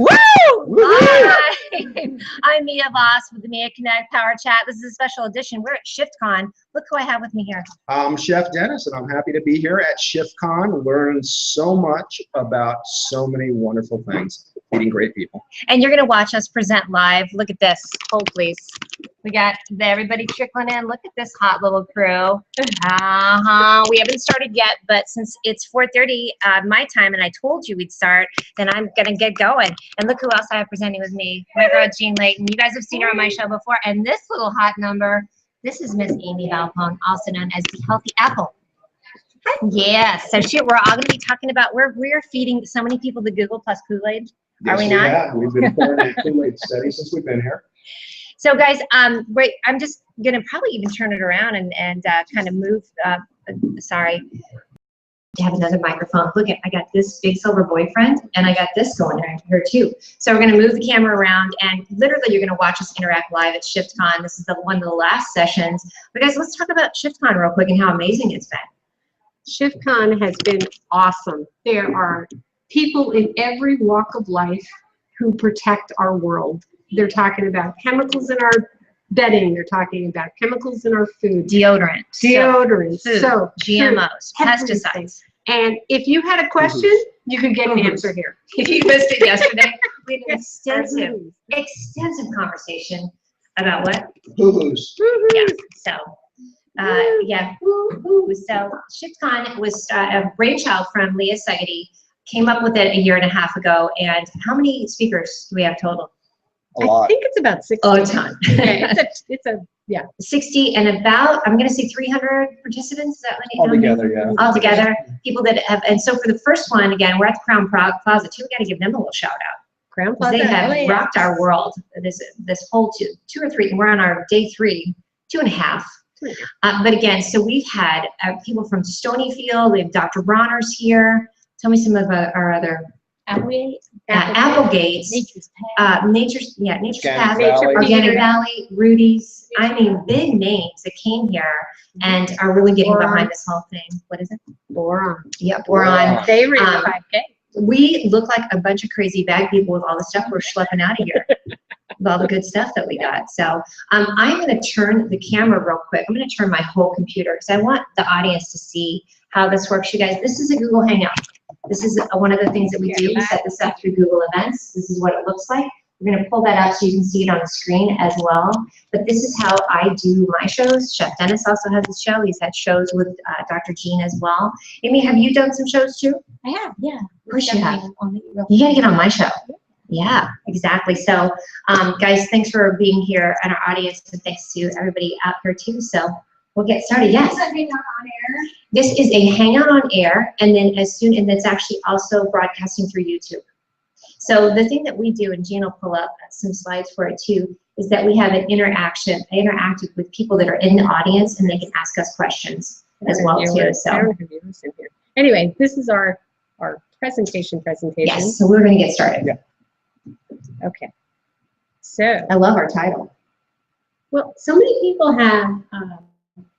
Woo! Hi, I'm Mia Voss with the Mia Connect Power Chat. This is a special edition. We're at ShiftCon. Look who I have with me here. I'm Chef Dennis, and I'm happy to be here at ShiftCon, learning so much about so many wonderful things, meeting great people. And you're going to watch us present live. Look at this. Hold, please. We got everybody trickling in. Look at this hot little crew. We haven't started yet, but since it's 4:30 my time, and I told you we'd start, then I'm going to get going. And look who else I have presenting with me. My girl, Jean Layton. You guys have seen her on my show before. And this little hot number, this is Miss Amie Valpone, also known as the Healthy Apple. Yes. So we're all going to be talking about, we're feeding so many people the Google Plus Kool-Aid. Are we not? Yeah, we've been pouring that Kool-Aid steady since we've been here. So guys, wait, I'm just going to probably even turn it around and kind of move, sorry. I have another microphone. Look, I got this big silver boyfriend, and I got this going right here too. So we're going to move the camera around, and literally you're going to watch us interact live at ShiftCon. This is one of the last sessions. But guys, let's talk about ShiftCon real quick and how amazing it's been. ShiftCon has been awesome. There are people in every walk of life who protect our world. They're talking about chemicals in our bedding. They're talking about chemicals in our food. Deodorant, soap, GMOs, food, pesticides. And if you had a question, you could get an answer here. If you missed it yesterday, we had an extensive conversation about what? Boo-boos. Yeah. So, yeah. So ShiftCon was a brainchild from Leah Segedy. Came up with it a year and a half ago. And how many speakers do we have total? A lot. I think it's about 60. Oh, a ton. Yeah. 60 and about, I'm going to say 300 participants. Is that what Altogether, yeah. Altogether, people that have, and so for the first one, again, we're at the Crown Plaza too. We got to give them a little shout out. Crown Plaza. They have rocked our world. This whole two or three, we're on our day 3, 2.5. But again, so we've had people from Stonyfield. We have Dr. Bronner's here. Tell me some of our other. Applegates, Nature's Path, Organic Valley, Rudy's. I mean, big names that came here and are really getting behind this whole thing. What is it? Boron. Yeah, Boron. They ran 5K. We look like a bunch of crazy bag people with all the stuff we're schlepping out of here. With all the good stuff that we got. So I'm going to turn the camera real quick. I'm going to turn my whole computer because I want the audience to see how this works. You guys, this is a Google Hangout. This is one of the things that we do. We set this up through Google Events. This is what it looks like. We're going to pull that up so you can see it on the screen as well. But this is how I do my shows. Chef Dennis also has a show. He's had shows with Dr. Jean as well. Amie, have you done some shows too? I have, yeah. Of course you have. You got to get on my show. Yeah, exactly. So, guys, thanks for being here and our audience, and thanks to everybody out here too. So, we'll get started. Yes. This is a Hangout on Air, and then and it's actually also broadcasting through YouTube. So the thing that we do, and Jean will pull up some slides for it too, is that we have an interaction. I interact with people that are in the audience, and they can ask us questions as well too. So anyway, this is our presentation. Yes. So we're going to get started. Yeah. Okay. So I love our title. Well, so many people have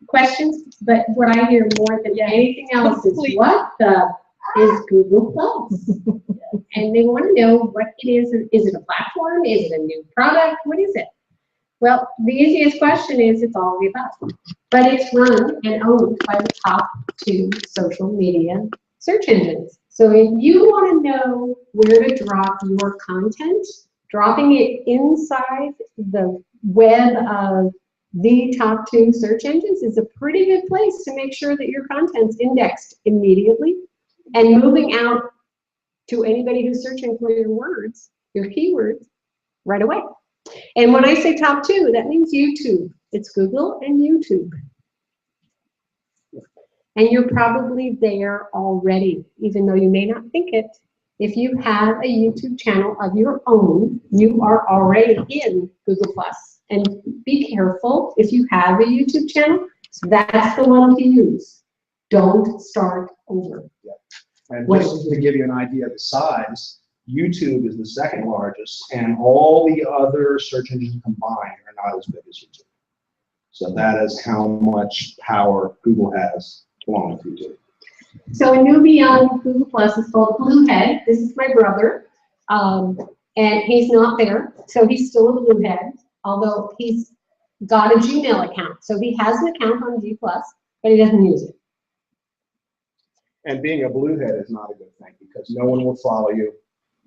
questions, but what I hear more than anything else is what is Google Plus? And they want to know what it is. Is it a platform? Is it a new product? What is it? Well, the easiest question is it's all of the above. But it's run and owned by the top 2 social media search engines. So if you want to know where to drop your content, dropping it inside the web of the top 2 search engines is a pretty good place to make sure that your content's indexed immediately and moving out to anybody who's searching for your words, your keywords, right away. And when I say top 2, that means YouTube. It's Google and YouTube. And you're probably there already, even though you may not think it. If you have a YouTube channel of your own, you are already in Google Plus. And be careful if you have a YouTube channel, that's the one to use. Don't start over. Yeah. And just to give you an idea of the size, YouTube is the 2nd largest, and all the other search engines combined are not as big as YouTube. So that is how much power Google has along with YouTube. So a newbie on Google Plus is called Bluehead. This is my brother. And he's not there, so he's still a bluehead, although he's got a Gmail account. So he has an account on G+, but he doesn't use it. And being a bluehead is not a good thing because no one will follow you.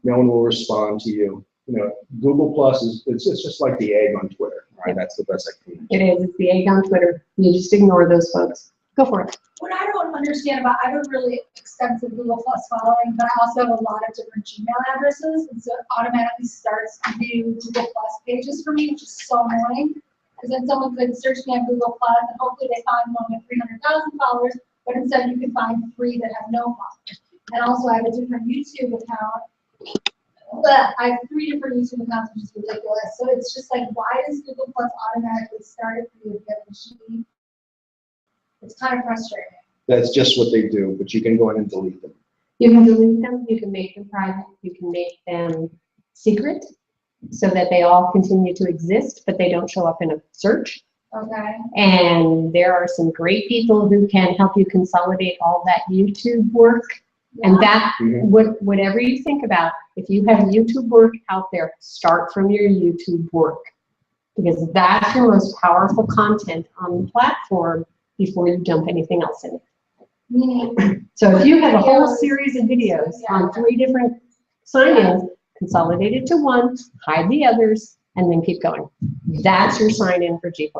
No one will respond to you. You know, Google Plus it's just like the egg on Twitter, right? That's the best I can. It is. It's the egg on Twitter. You just ignore those folks. Go for it. What I don't understand about, I have a really extensive Google Plus following, but I also have a lot of different Gmail addresses, and so it automatically starts new Google Plus pages for me, which is so annoying. Because then someone could search me on Google Plus, and hopefully they find one with 300,000 followers, but instead you can find 3 that have no followers. And also I have a different YouTube account. But I have 3 different YouTube accounts, which is ridiculous. So it's just like, why does Google Plus automatically start it for you if you have a machine? It's kind of frustrating. That's just what they do, but you can go in and delete them. You can delete them. You can make them private. You can make them secret so that they all continue to exist, but they don't show up in a search. Okay. And there are some great people who can help you consolidate all that YouTube work. And that, whatever you think about, if you have YouTube work out there, start from your YouTube work. Because that's your most powerful content on the platform before you dump anything else in it. Meaning, So if you have a whole series of videos on 3 different sign-ins, consolidate it to one, hide the others, and then keep going. That's your sign-in for G+.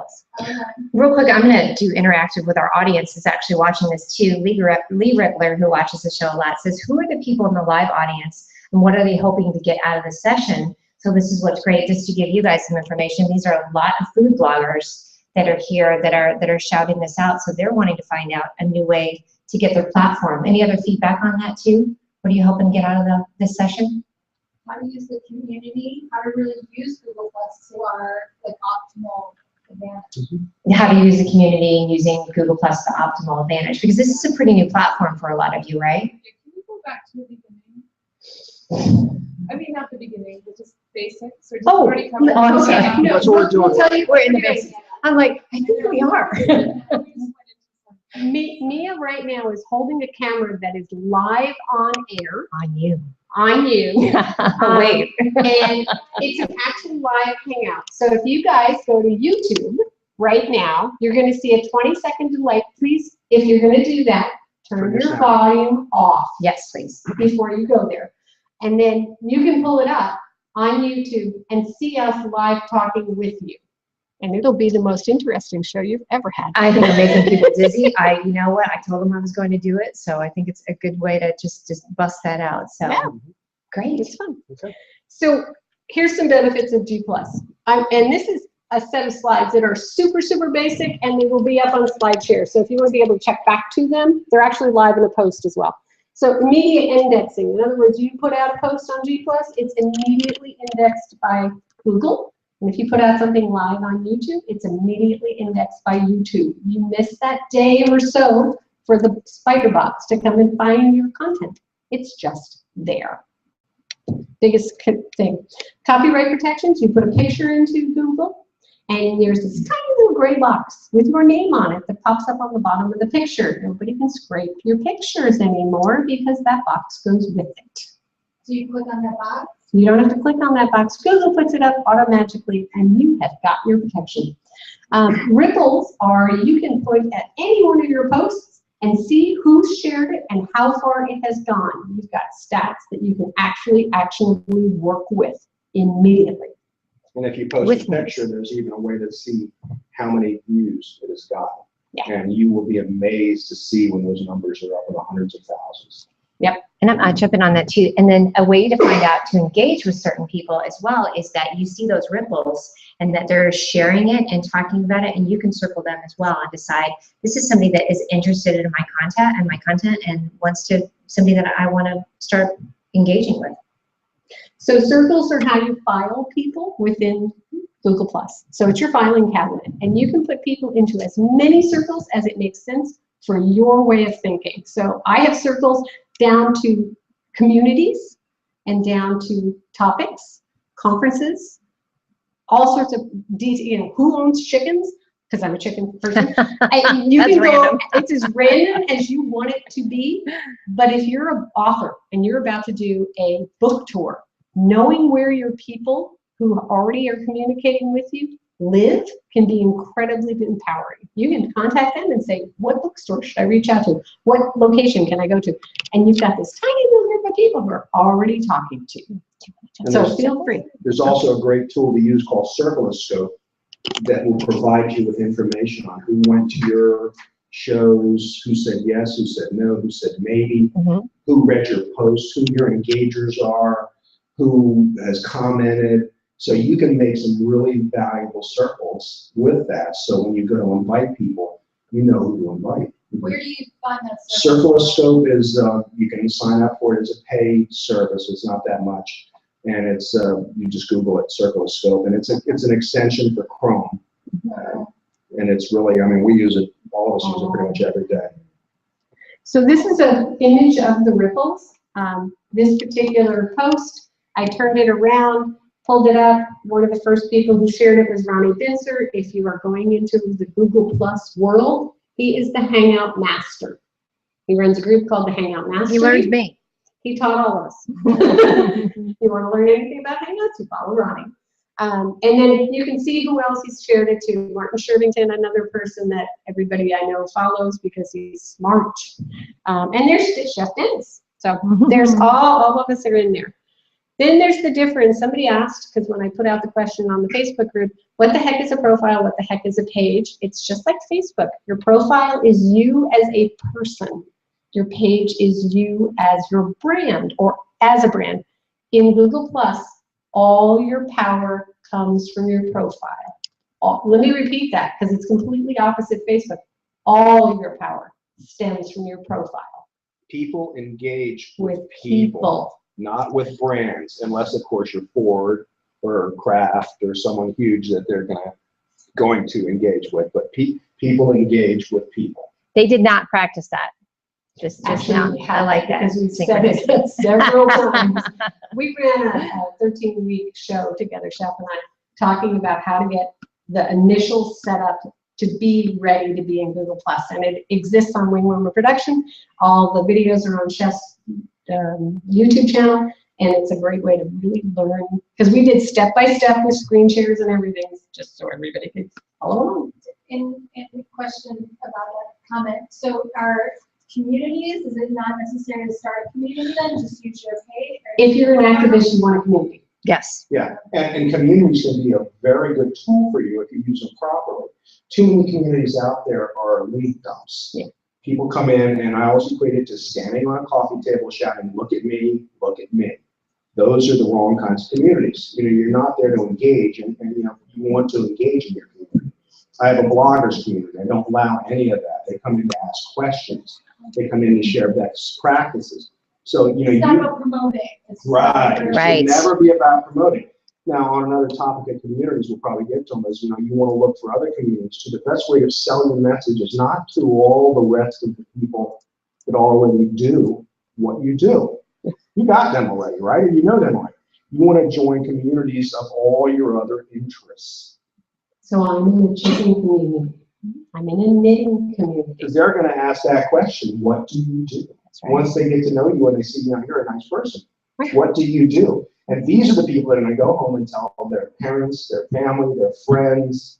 Real quick, I'm going to do interactive with our audience is actually watching this too. Lee Rickler, who watches the show a lot, says, who are the people in the live audience and what are they hoping to get out of the session? So this is what's great, just to give you guys some information. These are a lot of food bloggers that are here that are shouting this out. So they're wanting to find out a new way to get their platform. Any other feedback on that too? What are you hoping to get out of this session? how to use the community, how to really use Google Plus to our like optimal advantage. How to use the community and using Google Plus to optimal advantage, because this is a pretty new platform for a lot of you, right? Can we go back to the beginning? I mean, not the beginning, but just basics, or just already covered? no, I'm sorry. Okay. No, That's what we're doing. We'll tell you we're in the basics. I'm like, I think we are. Mia right now is holding a camera that is live on air. On you. On you. Wait. And it's an actual live hangout. So if you guys go to YouTube right now, you're going to see a 20-second delay. Please, if you're going to do that, turn your volume off. Yes, please. Before you go there. And then you can pull it up on YouTube and see us live talking with you. And it'll be the most interesting show you've ever had. I think I'm making people dizzy. You know what? I told them I was going to do it, so I think it's a good way to just bust that out. So Yeah. Great. It's fun. Okay. So here's some benefits of G+. And this is a set of slides that are super, super basic, and they will be up on SlideShare. So if you want to be able to check back to them, they're actually live in a post as well. So immediate indexing. In other words, you put out a post on G+, it's immediately indexed by Google. And if you put out something live on YouTube, it's immediately indexed by YouTube. You miss that day or so for the spider box to come and find your content. It's just there. Biggest thing. Copyright protections, you put a picture into Google, and there's this tiny little gray box with your name on it that pops up on the bottom of the picture. Nobody can scrape your pictures anymore because that box goes with it. Do you click on that box? You don't have to click on that box. Google puts it up automatically, and you have got your protection. Ripples are, you can point at any one of your posts and see who shared it and how far it has gone. You've got stats that you can actually actionably work with immediately. And if you post a picture, there's even a way to see how many views it has gotten. Yeah. And you will be amazed to see when those numbers are up in the hundreds of thousands. Yep. And I'm jumping on that too. And then a way to find out to engage with certain people as well is that you see those ripples and that they're sharing it and talking about it, and you can circle them as well and decide this is somebody that is interested in my content and wants to, somebody that I want to start engaging with. So circles are how you file people within Google+. So it's your filing cabinet, and you can put people into as many circles as it makes sense for your way of thinking. So I have circles down to communities and down to topics, conferences, all sorts of detail, who owns chickens, because I'm a chicken person. You That's can go, random. it's as random as you want it to be, but if you're an author and you're about to do a book tour, knowing where your people who already are communicating with you live can be incredibly empowering. You can contact them and say, what bookstore should I reach out to? What location can I go to? And you've got this tiny little group of people who are already talking to you. And So feel free. There's also a great tool to use called Circuloscope that will provide you with information on who went to your shows, who said yes, who said no, who said maybe, who read your posts, who your engagers are, who has commented. So you can make some really valuable circles with that. So when you go to invite people, you know who to invite. Where do you find that? Circuloscope is, you can sign up for it as a paid service. It's not that much. And it's, you just Google it, Circuloscope, and it's an extension for Chrome. And it's really, I mean, we use it, all of us use it pretty much every day. So this is an image of the ripples. This particular post, I turned it around, pulled it up. One of the first people who shared it was Ronnie Binzer. If you are going into the Google Plus world, he is the Hangout Master. He runs a group called the Hangout Master. He learned me. He taught all of us. If you want to learn anything about Hangouts, you follow Ronnie. And then you can see who else he's shared it to. Martin Shervington, another person that everybody I know follows because he's smart. And there's Chef Dennis. So there's all of us are in there. Then there's the difference. Somebody asked, because when I put out the question on the Facebook group, what the heck is a profile? What the heck is a page? It's just like Facebook. Your profile is you as a person. Your page is you as your brand or as a brand. In Google Plus, all your power comes from your profile. Let me repeat that because it's completely opposite Facebook. All your power stems from your profile. People engage With people. Not with brands, unless of course you're Ford or Kraft or someone huge that they're going to engage with. But people engage with people. They did not practice that. Just Actually, now. I like that. because we've said it several times. We ran a 13-week show together, Chef and I, talking about how to get the initial setup to be ready to be in Google Plus, and it exists on Wingwormer Production. All the videos are on Chef's YouTube channel, and it's a great way to really learn, because we did step-by-step with screen shares and everything, just so everybody could follow along. In question about that comment, so our communities, is it not necessary to start a community then, just use your page? If you're an activist, you want a community. Yes. Yeah, and communities can be a very good tool for you if you use them properly. Too many communities out there are link dumps. Yeah. People come in, and I always equate it to standing on a coffee table shouting, look at me, look at me. Those are the wrong kinds of communities. You know, you're not there to engage, and you know, you want to engage in your community. I have a bloggers community. I don't allow any of that. They come in to ask questions. They come in to share best practices. So, you know, It's not about promoting. It's right. It Right. should never be about promoting. Now, on another topic of communities, we'll probably get to them, is, you know, you want to look for other communities too. The best way to sell your message is not to all the rest of the people that already do what you do. You got them already, right? You know them already. You want to join communities of all your other interests. So I'm in a chicken community. I'm in a knitting community. Because they're going to ask that question, what do you do? Right. Once they get to know you and they see, you know, you're a nice person, what do you do? And these are the people that are going to go home and tell their parents, their family, their friends.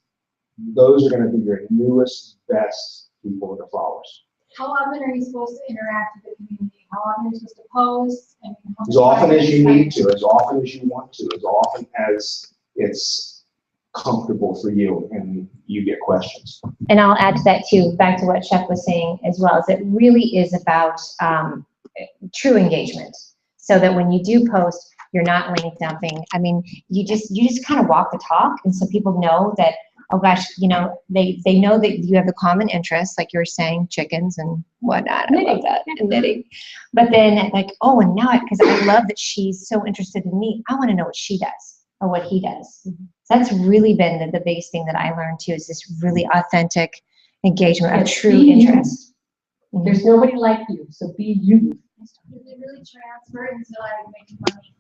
Those are going to be your newest, best people to followers. How often are you supposed to interact with the community? How often are you supposed to post? I mean, how As much often time as do you spend? need to, as often as you want to, as often as it's comfortable for you and you get questions. And I'll add to that too, back to what Chef was saying as well, is it really is about true engagement. So that when you do post, you're not link dumping. I mean, you just kind of walk the talk, and so people know that, oh gosh, you know, they know that you have the common interests, like you were saying, chickens and whatnot. I love that, and knitting. But then like, oh, and now because I love that she's so interested in me, I want to know what she does or what he does. So that's really been the biggest thing that I learned too, is this really authentic engagement of true interest. There's nobody like you, so be you. Is it really transfer into like making money?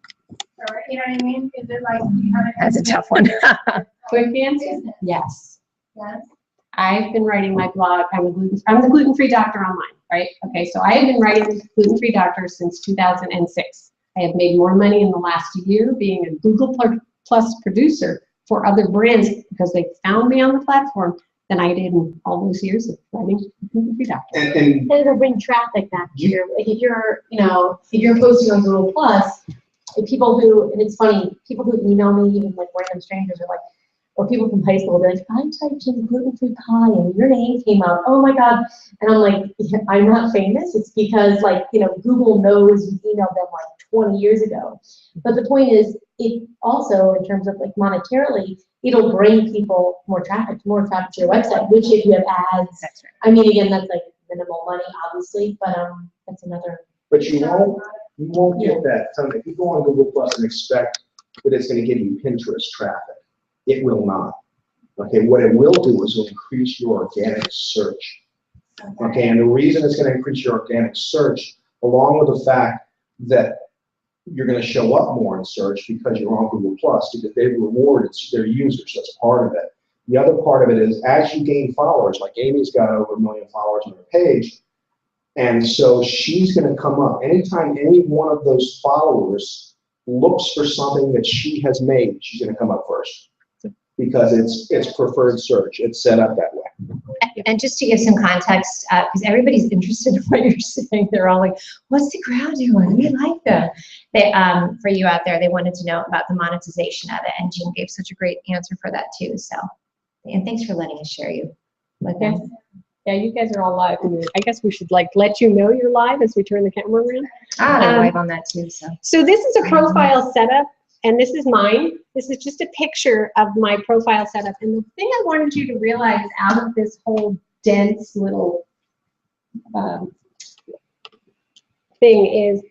Or, you know what I mean? Is it like you have That's a tough one. Quick answer, Business. yes. Yes. I've been writing my blog. I'm the gluten-free doctor online, right? Okay, so I have been writing the gluten-free doctor since 2006. I have made more money in the last year being a Google Plus producer for other brands because they found me on the platform than I did in all those years of writing for And It'll bring traffic back to your, like if you're, you know, if you're posting on Google Plus, and people who, and it's funny, people who email me, even like random strangers are like, or people from high school, they're like, I typed in gluten-free pie and your name came out, oh my God. And I'm like, yeah, I'm not famous. It's because like, you know, Google knows you emailed them like 20 years ago. But the point is, it also, in terms of like monetarily, it'll bring people more traffic to your website, which if you have ads, That's right. I mean, again, that's like minimal money, obviously, but that's another. but you won't get that. If you go on Google Plus and expect that it's going to give you Pinterest traffic, it will not. Okay, what it will do is it'll increase your organic search. Okay, and the reason it's going to increase your organic search, along with the fact that you're going to show up more in search because you're on Google Plus, because they've rewarded their users. That's part of it. The other part of it is as you gain followers, like Amie's got over 1 million followers on her page, and so she's going to come up. Anytime any one of those followers looks for something that she has made, she's going to come up first because it's preferred search. It's set up that way. And just to give some context, because everybody's interested in what you're saying, they're all like, what's the crowd doing? We like them. They, for you out there, they wanted to know about the monetization of it, and Jean gave such a great answer for that too. So, and thanks for letting us share you with them. Yeah, you guys are all live. I guess we should like let you know you're live as we turn the camera around. They're live on that too. So this is a profile setup, and this is mine. This is just a picture of my profile setup. And the thing I wanted you to realize out of this whole dense little thing is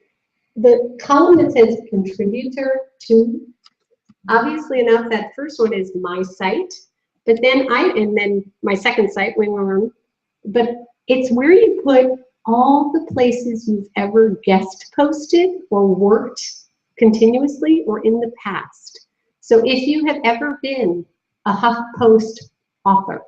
the column that says contributor to, obviously enough, that first one is my site, but then and then my second site, Wing Worm, but it's where you put all the places you've ever guest posted or worked continuously or in the past. So if you have ever been a HuffPost author,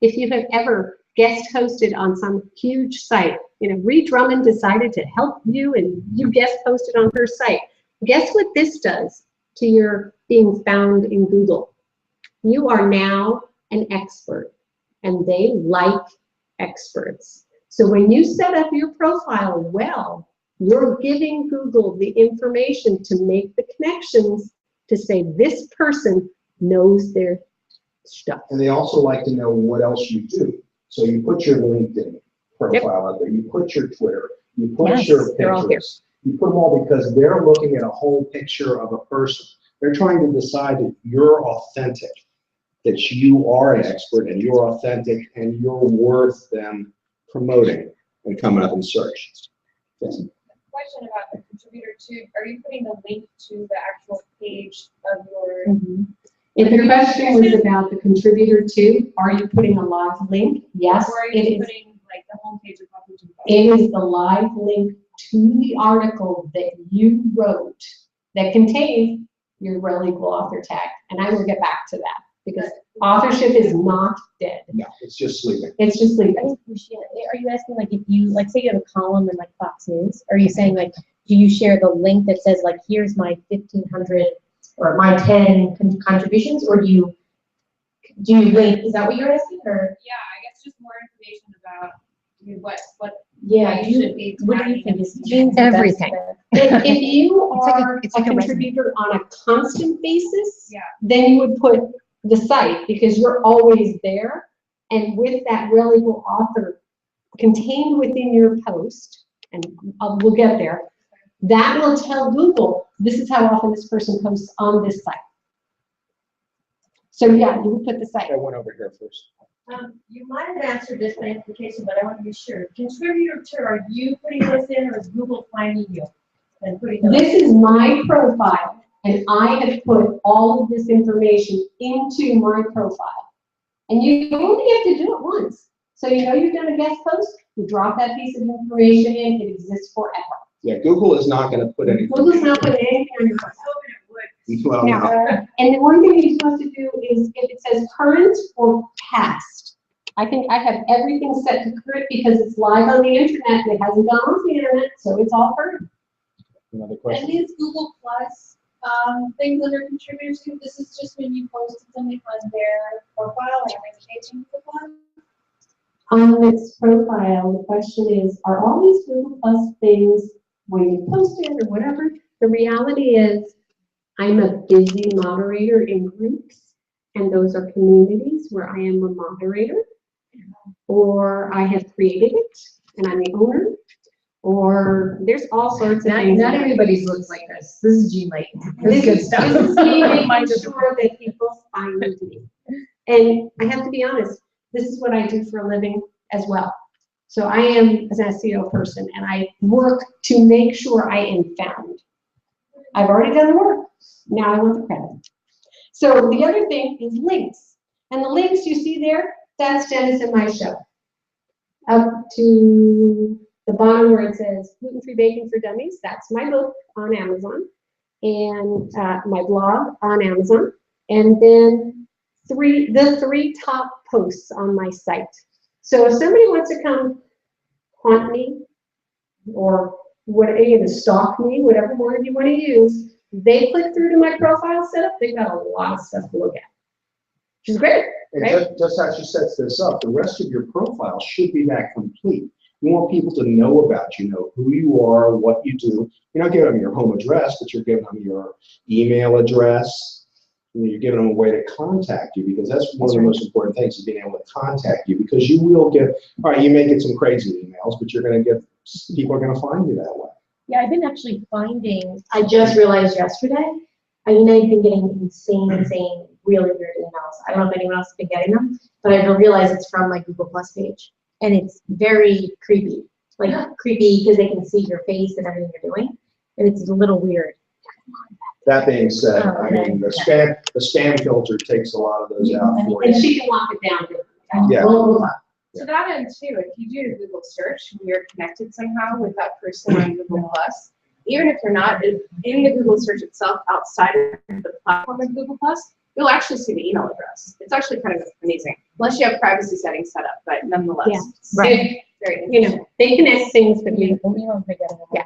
if you have ever guest hosted on some huge site, you know, Ree Drummond decided to help you and you guest posted on her site. Guess what this does to your being found in Google? You are now an expert, and they like experts. So when you set up your profile well, you're giving Google the information to make the connections to say this person knows their stuff. And they also like to know what else you do. So you put your LinkedIn profile out there, you put your Twitter, you put your Pinterest, you put them all because they're looking at a whole picture of a person. They're trying to decide that you're authentic, that you are an expert and you're authentic and you're worth them promoting and coming up in search. Yes. Question about the contributor too. Are you putting the link to the actual page of your? Mm-hmm. If the question was about the contributor to, are you putting a live link? Yes, Or are it you is. putting like the homepage of Huffington Post? It is the live link to the article that you wrote that contains your Rel equal author tag. And I will get back to that because authorship is not dead. No, it's just sleeping. It's just sleeping. Are you asking like if you, like say you have a column in like Fox News, are you saying like, do you share the link that says like, here's my 1,500 or my 10 contributions, or do you link, is that what you're asking, or? Yeah, I guess just more information about what Yeah, you should be. what do you think is Everything. If you It's like are it's like a a contributor on a constant basis, Yeah. then you would put the site because you're always there. And with that Rel equal author contained within your post, and we'll get there, that will tell Google, this is how often this person posts on this site. So yeah, you would put the site. I went over here first. You might have answered this by implication, but I want to be sure. Contributor to, are you putting this in, or is Google finding you and putting those? This is my profile, and I have put all of this information into my profile. And you only have to do it once. So you know you've done a guest post, you drop that piece of information in, it exists forever. Yeah, Google is not going to put anything. Google's not putting anything on your profile. Well, Now, and the one thing you're supposed to do is if it says current or past. I think I have everything set to current because it's live on the internet and it hasn't gone off the internet, so it's all current. Another And question? these Google Plus things under contributors, this is just when you posted something on their profile, like changing Google Plus? On this profile, the question is, are all these Google Plus things when you post it or whatever? The reality is, I'm a busy moderator in groups, and those are communities where I am a moderator, or I have created it, and I'm the owner, or there's all sorts of things. Not everybody's looks like this. This is G Layton. This is This good is, stuff. this is me making sure that people find me. And I have to be honest, this is what I do for a living as well. So I am an SEO person, and I work to make sure I am found. I've already done the work. Now I want the credit. So the other thing is links. And the links you see there, that's Dennis and my show. Up to the bottom where it says Gluten-Free Baking for Dummies, that's my book on Amazon, and my blog on Amazon, and then the three top posts on my site. So if somebody wants to come haunt me, or stalk me, whatever word you want to use, they click through to my profile setup, they've got a lot of stuff to look at, which is great, And right? just as she sets this up, the rest of your profile should be that complete. You want people to know about you, know who you are, what you do. You're not giving them your home address, but you're giving them your email address. You're giving them a way to contact you, because that's one of the most important things, is being able to contact you, because you will get, all right, you may get some crazy emails, but you're going to get, people are going to find you that way. Yeah, I've been actually finding, I just realized yesterday, I've been getting insane, really weird emails. I don't know if anyone else has been getting them, but I realize it's from my Google Plus page. And it's very creepy. Like creepy because they can see your face and everything you're doing. And it's a little weird. That being said, I mean, the spam filter takes a lot of those out for And you. she can lock it down. Yeah. To that end too, if you do a Google search and you're connected somehow with that person on Google Plus, even if you're not in the Google search itself outside of the platform of Google Plus, you'll actually see the email address. It's actually kind of amazing, unless you have privacy settings set up, but nonetheless, Yeah. it's Right. very You interesting. know, they connect things that we. Yeah.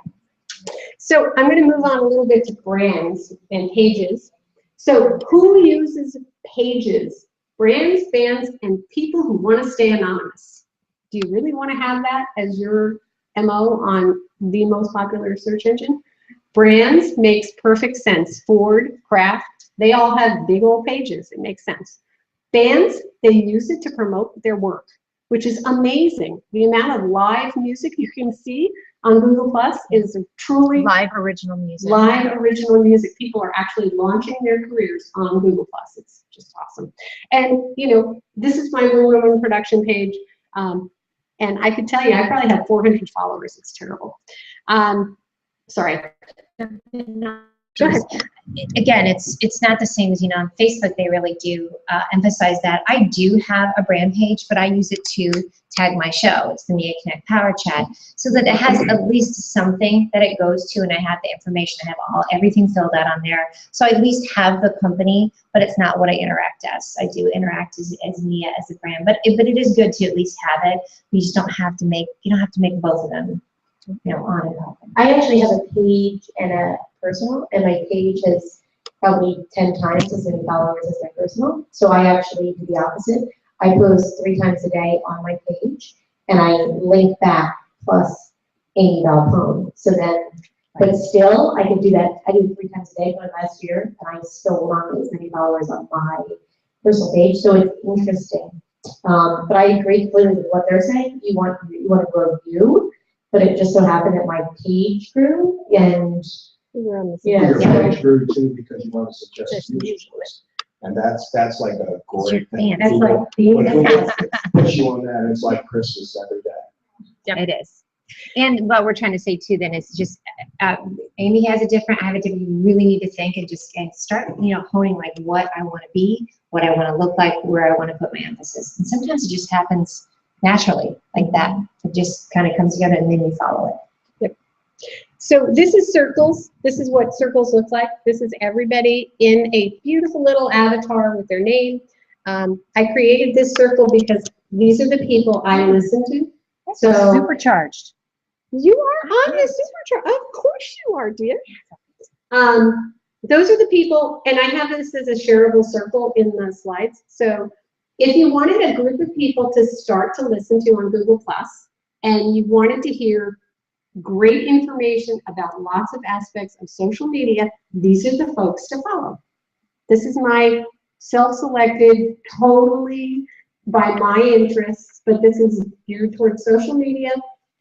So I'm going to move on a little bit to brands and pages. So who uses pages? Brands, fans, and people who want to stay anonymous. Do you really want to have that as your MO on the most popular search engine? Brands makes perfect sense. Ford, Kraft, they all have big old pages. It makes sense. Fans, they use it to promote their work, which is amazing. The amount of live music you can see on Google Plus is truly Live original music. live original music. People are actually launching their careers on Google Plus. It's just awesome. And you know, this is my Room production page. And I could tell you, I probably have 400 followers. It's terrible. Sorry. Go ahead. Again, it's not the same as, you know, on Facebook, they really do emphasize that. I do have a brand page, but I use it to tag my show. It's the Mia Connect Power Chat, so that it has at least something that it goes to, and I have the information. I have everything filled out on there. So I at least have the company, but it's not what I interact as. I do interact as Mia, as a brand, but it is good to at least have it. You just don't have to make, you don't have to make both of them, you know, on and off. I actually have a page and a personal, and my page has probably 10 times as many followers as my personal. So I actually do the opposite. I post 3 times a day on my page, and I link back plus Amie Valpone. So then, but still, I can do that. I do 3 times a day for last year, and I still want as many followers on my personal page. So it's interesting. But I agree completely with what they're saying. You want to grow you, but it just so happened that my page grew, and Your page grew too because you want to suggest usuals. And that's like a great thing. That's like When people push you on that, it's like Christmas every day. It is. And what we're trying to say too then is just, Amie has a different, I have a different, you really need to think and just start, you know, honing like what I want to be, what I want to look like, where I want to put my emphasis. And sometimes it just happens naturally like that. It just kind of comes together and then you follow it. Yep. So this is circles. This is what circles look like. This is everybody in a beautiful little avatar with their name. I created this circle because these are the people I listen to. So Supercharged. You are on the super truck. Of course you are, dear. Those are the people, and I have this as a shareable circle in the slides. So if you wanted a group of people to start to listen to on Google+, and you wanted to hear great information about lots of aspects of social media, these are the folks to follow. This is my self-selected, totally by my interests, but this is geared towards social media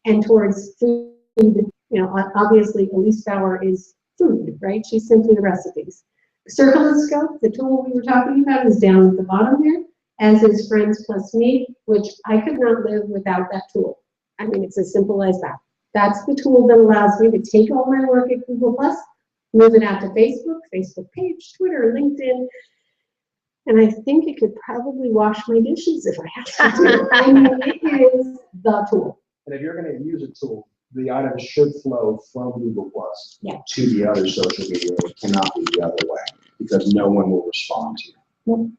and towards food. You know, obviously Elise Bauer is food, right? She's simply the recipes. Circle and Scope, the tool we were talking about, is down at the bottom here, as is Friends Plus Me, which I could not live without that tool. I mean, it's as simple as that. That's the tool that allows me to take all my work at Google+, move it out to Facebook, Facebook page, Twitter, LinkedIn, and I think it could probably wash my dishes if I have to. I mean, it is the tool. And if you're going to use a tool, the items should flow from Google Plus Yeah. to the other social media. It cannot be the other way because no one will respond to you.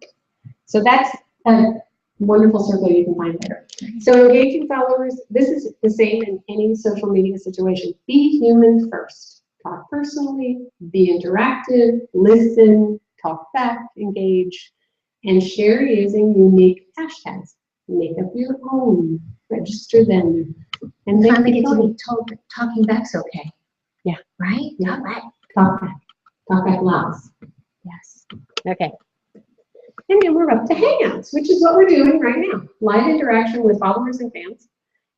So that's a wonderful circle you can find there. So engaging followers, this is the same in any social media situation. Be human first. Talk personally, be interactive, listen, talk back, engage, and share using unique hashtags. Make up your own, register them, and make Finally it get to fun. be told that talking back's okay. Yeah. Right? Yeah. Talk back. Talk back. Talk back lots. Yes. Okay. And then we're up to Hangouts, which is what we're doing right now. Live interaction with followers and fans.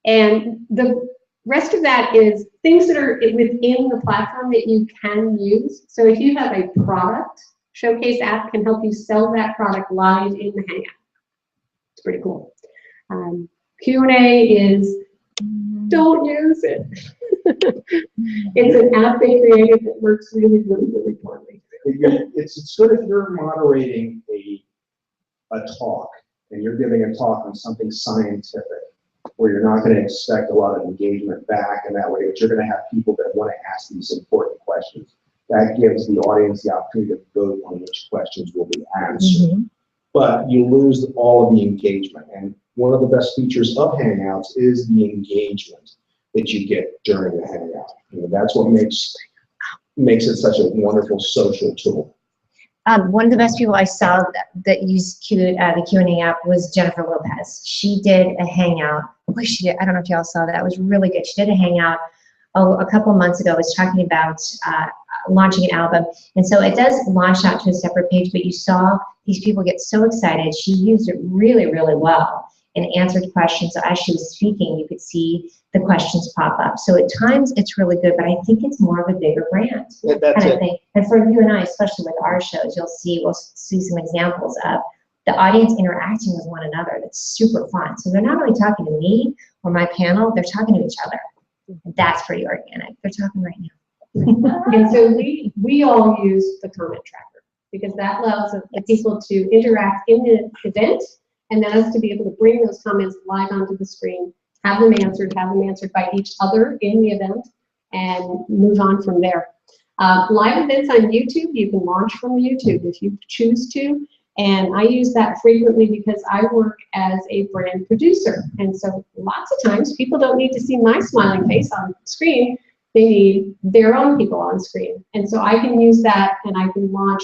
And the rest of that is things that are within the platform that you can use. So if you have a product, Showcase app can help you sell that product live in the Hangout. It's pretty cool. Q&A is, don't use it. It's an app they created that works really, really, really poorly. It's good if you're moderating a talk and you're giving a talk on something scientific where you're not going to expect a lot of engagement back in that way, but you're going to have people that want to ask these important questions. That gives the audience the opportunity to vote on which questions will be answered. Mm-hmm. But you lose all of the engagement. And one of the best features of Hangouts is the engagement that you get during the Hangout. You know, that's what makes it such a wonderful social tool. One of the best people I saw that used the Q&A app was Jennifer Lopez. She did a Hangout. Boy, she did. I don't know if y'all saw that. It was really good. She did a Hangout a couple of months ago. It was talking about launching an album. And so it does launch out to a separate page, but you saw these people get so excited. She used it really, really well and answered questions. So as she was speaking, you could see the questions pop up. So at times it's really good, but I think it's more of a bigger brand. Yeah, that's kind it. of thing. And for you and I, especially with our shows, we'll see some examples of the audience interacting with one another. That's super fun. So they're not only talking to me or my panel, they're talking to each other. And that's pretty organic. They're talking right now. And so we all use the comment tracker because that allows the people to interact in the event and then us to be able to bring those comments live onto the screen, have them answered by each other in the event, and move on from there. Live events on YouTube, you can launch from YouTube if you choose to. And I use that frequently because I work as a brand producer. And so lots of times people don't need to see my smiling face on screen. They need their own people on screen. And so I can use that and I can launch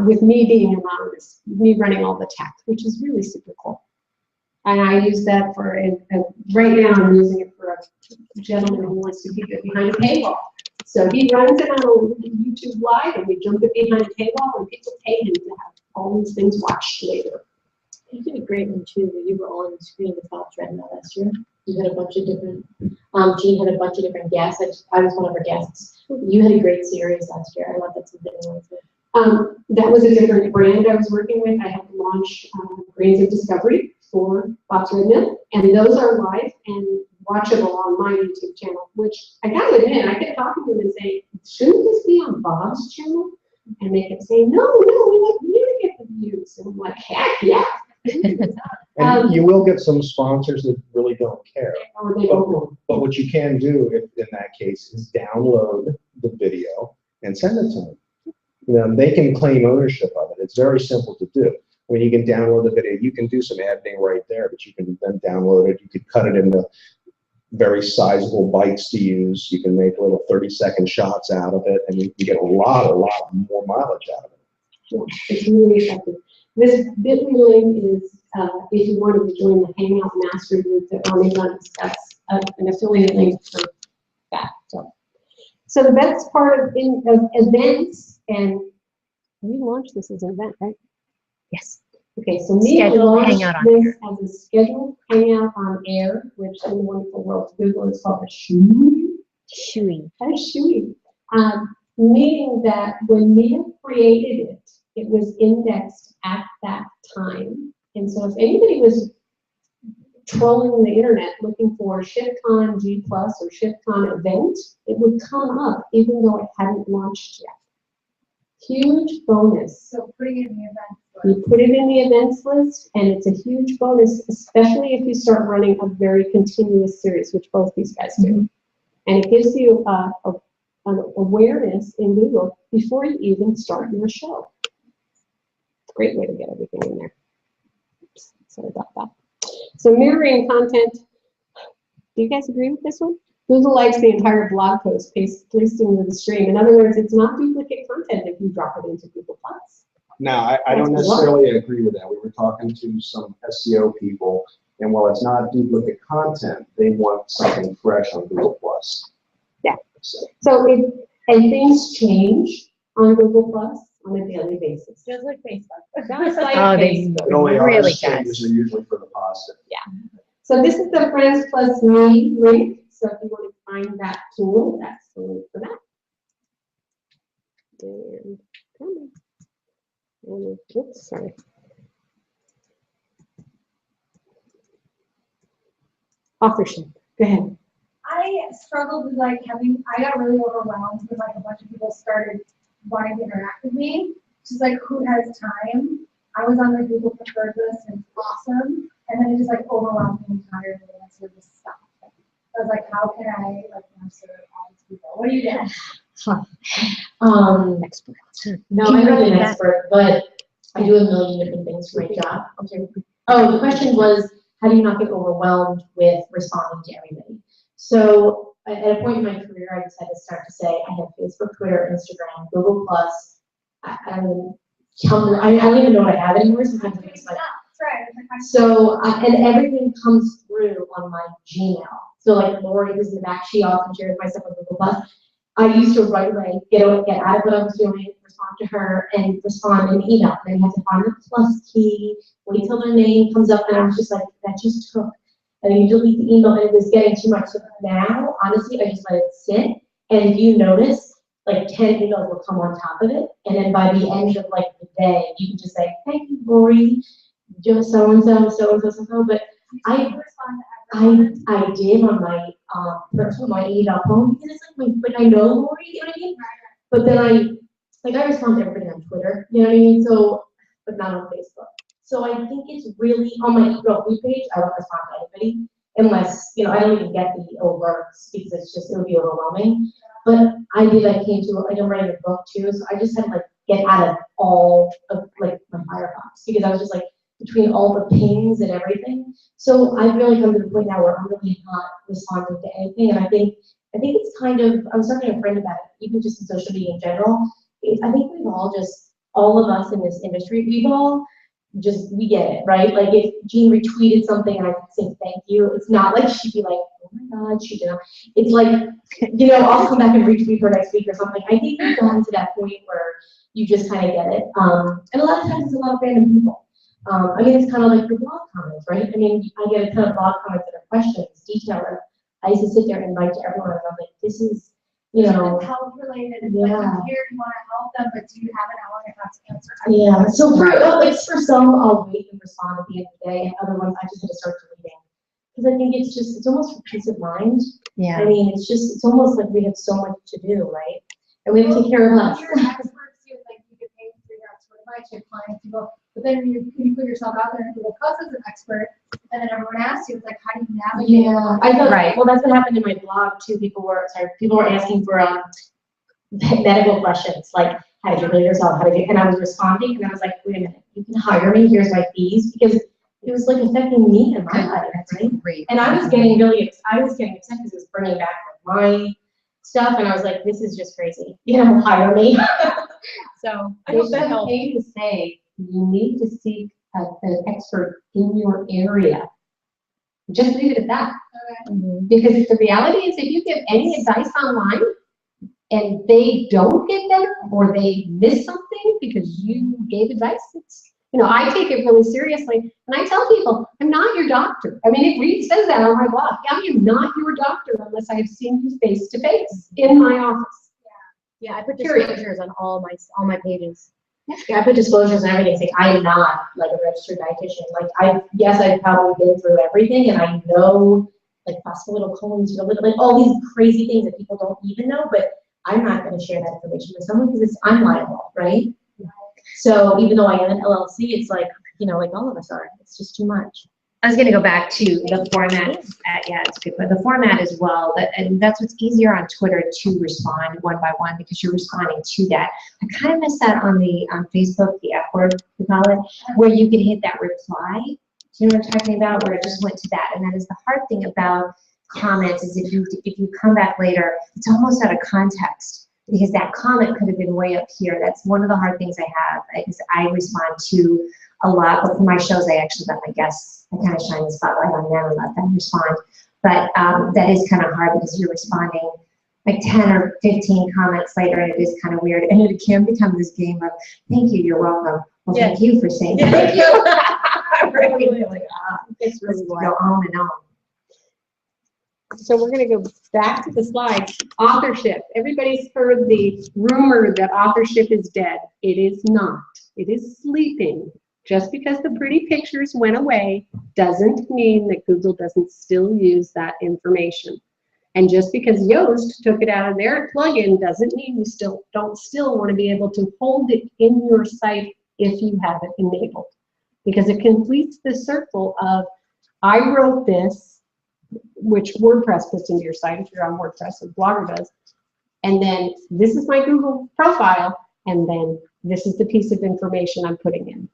with me being anonymous, me running all the tech, which is really super cool. And I use that for, right now I'm using it for a gentleman who wants to keep it behind a paywall. So he runs it on a YouTube Live and we jump it behind a paywall and people pay him to have all these things watched later. You did a great one too, where you were all on the screen with Fox right now last year. You had a bunch of different, Jean had a bunch of different guests. I was one of her guests. You had a great series last year. I love that something That was a different brand I was working with. I had to launch Grains of Discovery for Bob's Red Mill, and those are live and watchable on my YouTube channel, which I gotta admit, I kept talking to them and saying, shouldn't this be on Bob's channel? And they kept saying, no, we want you to get the views. And I'm like, heck yeah. And you will get some sponsors that really don't care. Or they don't know. But what you can do in that case is download the video and send it to them. You know, they can claim ownership of it. It's very simple to do. When you can download the video, you can do some editing right there, but you can then download it. You could cut it into very sizable bites to use. You can make little 30-second shots out of it, and you can get a lot more mileage out of it. Yeah, it's really effective. This Bitly link is, if you wanted to join the Hangout Master Group that Amie runs, that's an affiliate link for that. So the best part of events, and we launched this as an event, right? Yes. Okay, so me Scheduled launched Hangout on this Air. as a scheduled hangout on air, which in the wonderful world of Google is called a SHUI. Chewy. A SHUI. Meaning that when Mia created it, it was indexed at that time. And so if anybody was trolling the internet looking for ShiftCon G+ or ShiftCon event, it would come up even though it hadn't launched yet. Huge bonus. So putting it in the event. You put it in the events list, and it's a huge bonus, especially if you start running a very continuous series, which both these guys do. And it gives you an awareness in Google before you even start your show. Great way to get everything in there. Sorry about that. So mirroring content. Do you guys agree with this one? Google likes the entire blog post placed into the stream. In other words, it's not duplicate content if you drop it into Google+. Now, I don't necessarily agree with that. We were talking to some SEO people, and while it's not duplicate content, they want something fresh on Google+. Yeah. So and things change on Google+ on a daily basis. Just like Facebook. Just like Oh, they Facebook. It only really changes does. are usually for the positive. So this is the Friends Plus Me link. So if you want to find that tool, that's the link for that. And come on. Oops, sorry. Authorship. Go ahead. I struggled with like I got really overwhelmed when like a bunch of people started wanting to interact with me. Just like who has time? I was on the Google preferred list and it's awesome. And then it just like overwhelmed me entirely and so just stopped. I was like, how can I like answer all these people? What do you do? Expert. No, I'm not an expert, but I do a million different things for my job. Okay. Oh, the question was, how do you not get overwhelmed with responding to everybody? So at a point in my career, I just had to start to say, I have Facebook, Twitter, Instagram, Google+. I don't even know what I have anymore. Sometimes I'm just like, so, and everything comes through on my Gmail. So like Lori who's in the back, she often shares my stuff on Google+. I used to right away get out of what I was doing, respond to her, and respond in email. And then you have to find the plus key, wait till their name comes up, and I was just like, that just took. And then you delete the email, and it was getting too much. So now, honestly, I just let it sit. And if you notice, like 10 emails will come on top of it. And then by the end of like the day, you can just say, thank you, Lori, just so-and-so, so-and-so, so-and-so. But I did on my personal, my Valpone, because it's like but I know Lori, you know what I mean? But then I respond to everybody on Twitter, you know what I mean? So, but not on Facebook. So I think it's really, on my blue page, I don't respond to anybody, unless, I don't even get the alerts, because it would be overwhelming. But I'm writing a book too, so I just had to get out of all of my Firefox, because I was just between all the pings and everything. So I've really come to the point now where I'm really not responding to anything. And I think it's kind of, I was talking to a friend about it, even just in social media in general. I think all of us in this industry, we get it, right? Like if Jean retweeted something and I say thank you, it's not like she'd be like, oh my God, she did. It's like, I'll come back and retweet her next week or something. I think we've gotten to that point where you just kind of get it. And a lot of times it's a lot of random people. It's kind of like your blog comments, right? I get a ton of blog comments that are questions, detailed. I used to sit there and write to everyone, and I'm like, this is, It's health related. It's like here you want to help them, but do you have an hour and a half to answer? Yeah. So for some, I'll wait and respond at the end of the day, and other ones I just had to start deleting. Because I think it's almost for peace of mind. Yeah. It's almost like we have so much to do, right? And we have to take care of us. You're experts too, like you get paid to figure out sort of my clients, you go, but then you put yourself out there and Google Plus as an expert, and then everyone asks you, it's like, how do you navigate? Yeah, I thought, right. Well, that's what happened in my blog too. People were asking for medical questions, like how did you heal yourself? And I was responding, and I was like, wait a minute, you can hire me. Here's my fees, because it was like affecting me and my life, right? Great. And I was getting really, I was getting upset because it was bringing back my stuff, and I was like, this is just crazy. You know, hire me. So I hope that helps. To say you need to seek an expert in your area. Just leave it at that. Because the reality is, if you give any advice online and they don't get better or they miss something because you gave advice, it's, you know, I take it really seriously, and I tell people, I'm not your doctor. I mean, it says that on my blog. I am not your doctor unless I have seen you face to face in my office. Yeah, I put disclosures on all my pages. Yeah, I put disclosures and everything. Saying I am not like a registered dietitian. Like I've probably been through everything, and I know like phosphatidylcholine's, like all these crazy things that people don't even know. But I'm not going to share that information with someone because I'm liable, right? So even though I am an LLC, it's like, you know, like all of us are. It's just too much. I was going to go back to the format. Yeah, it's good, but the format as well. And that's what's easier on Twitter to respond one by one because you're responding to that. I kind of miss that on Facebook, the F word, we call it, where you can hit that reply. Do you know what I'm talking about? Where it just went to that. And that is the hard thing about comments is if you come back later, it's almost out of context because that comment could have been way up here. That's one of the hard things I have is I respond to a lot, but for my shows, I actually let my guests, I kind of shine the spotlight on them and let them respond. But that is kind of hard because you're responding like 10 or 15 comments later, and it is kind of weird. And it can become this game of, thank you, you're welcome. Well, thank you for saying thank you. Really, like, it's really go on and on. So we're going to go back to the slides. Authorship. Everybody's heard the rumor that authorship is dead. It is not. It is sleeping. Just because the pretty pictures went away doesn't mean that Google doesn't still use that information. And just because Yoast took it out of their plugin doesn't mean you still want to be able to hold it in your site if you have it enabled. Because it completes the circle of, I wrote this, which WordPress puts into your site if you're on WordPress, or Blogger does. And then this is my Google profile, and then this is the piece of information I'm putting in.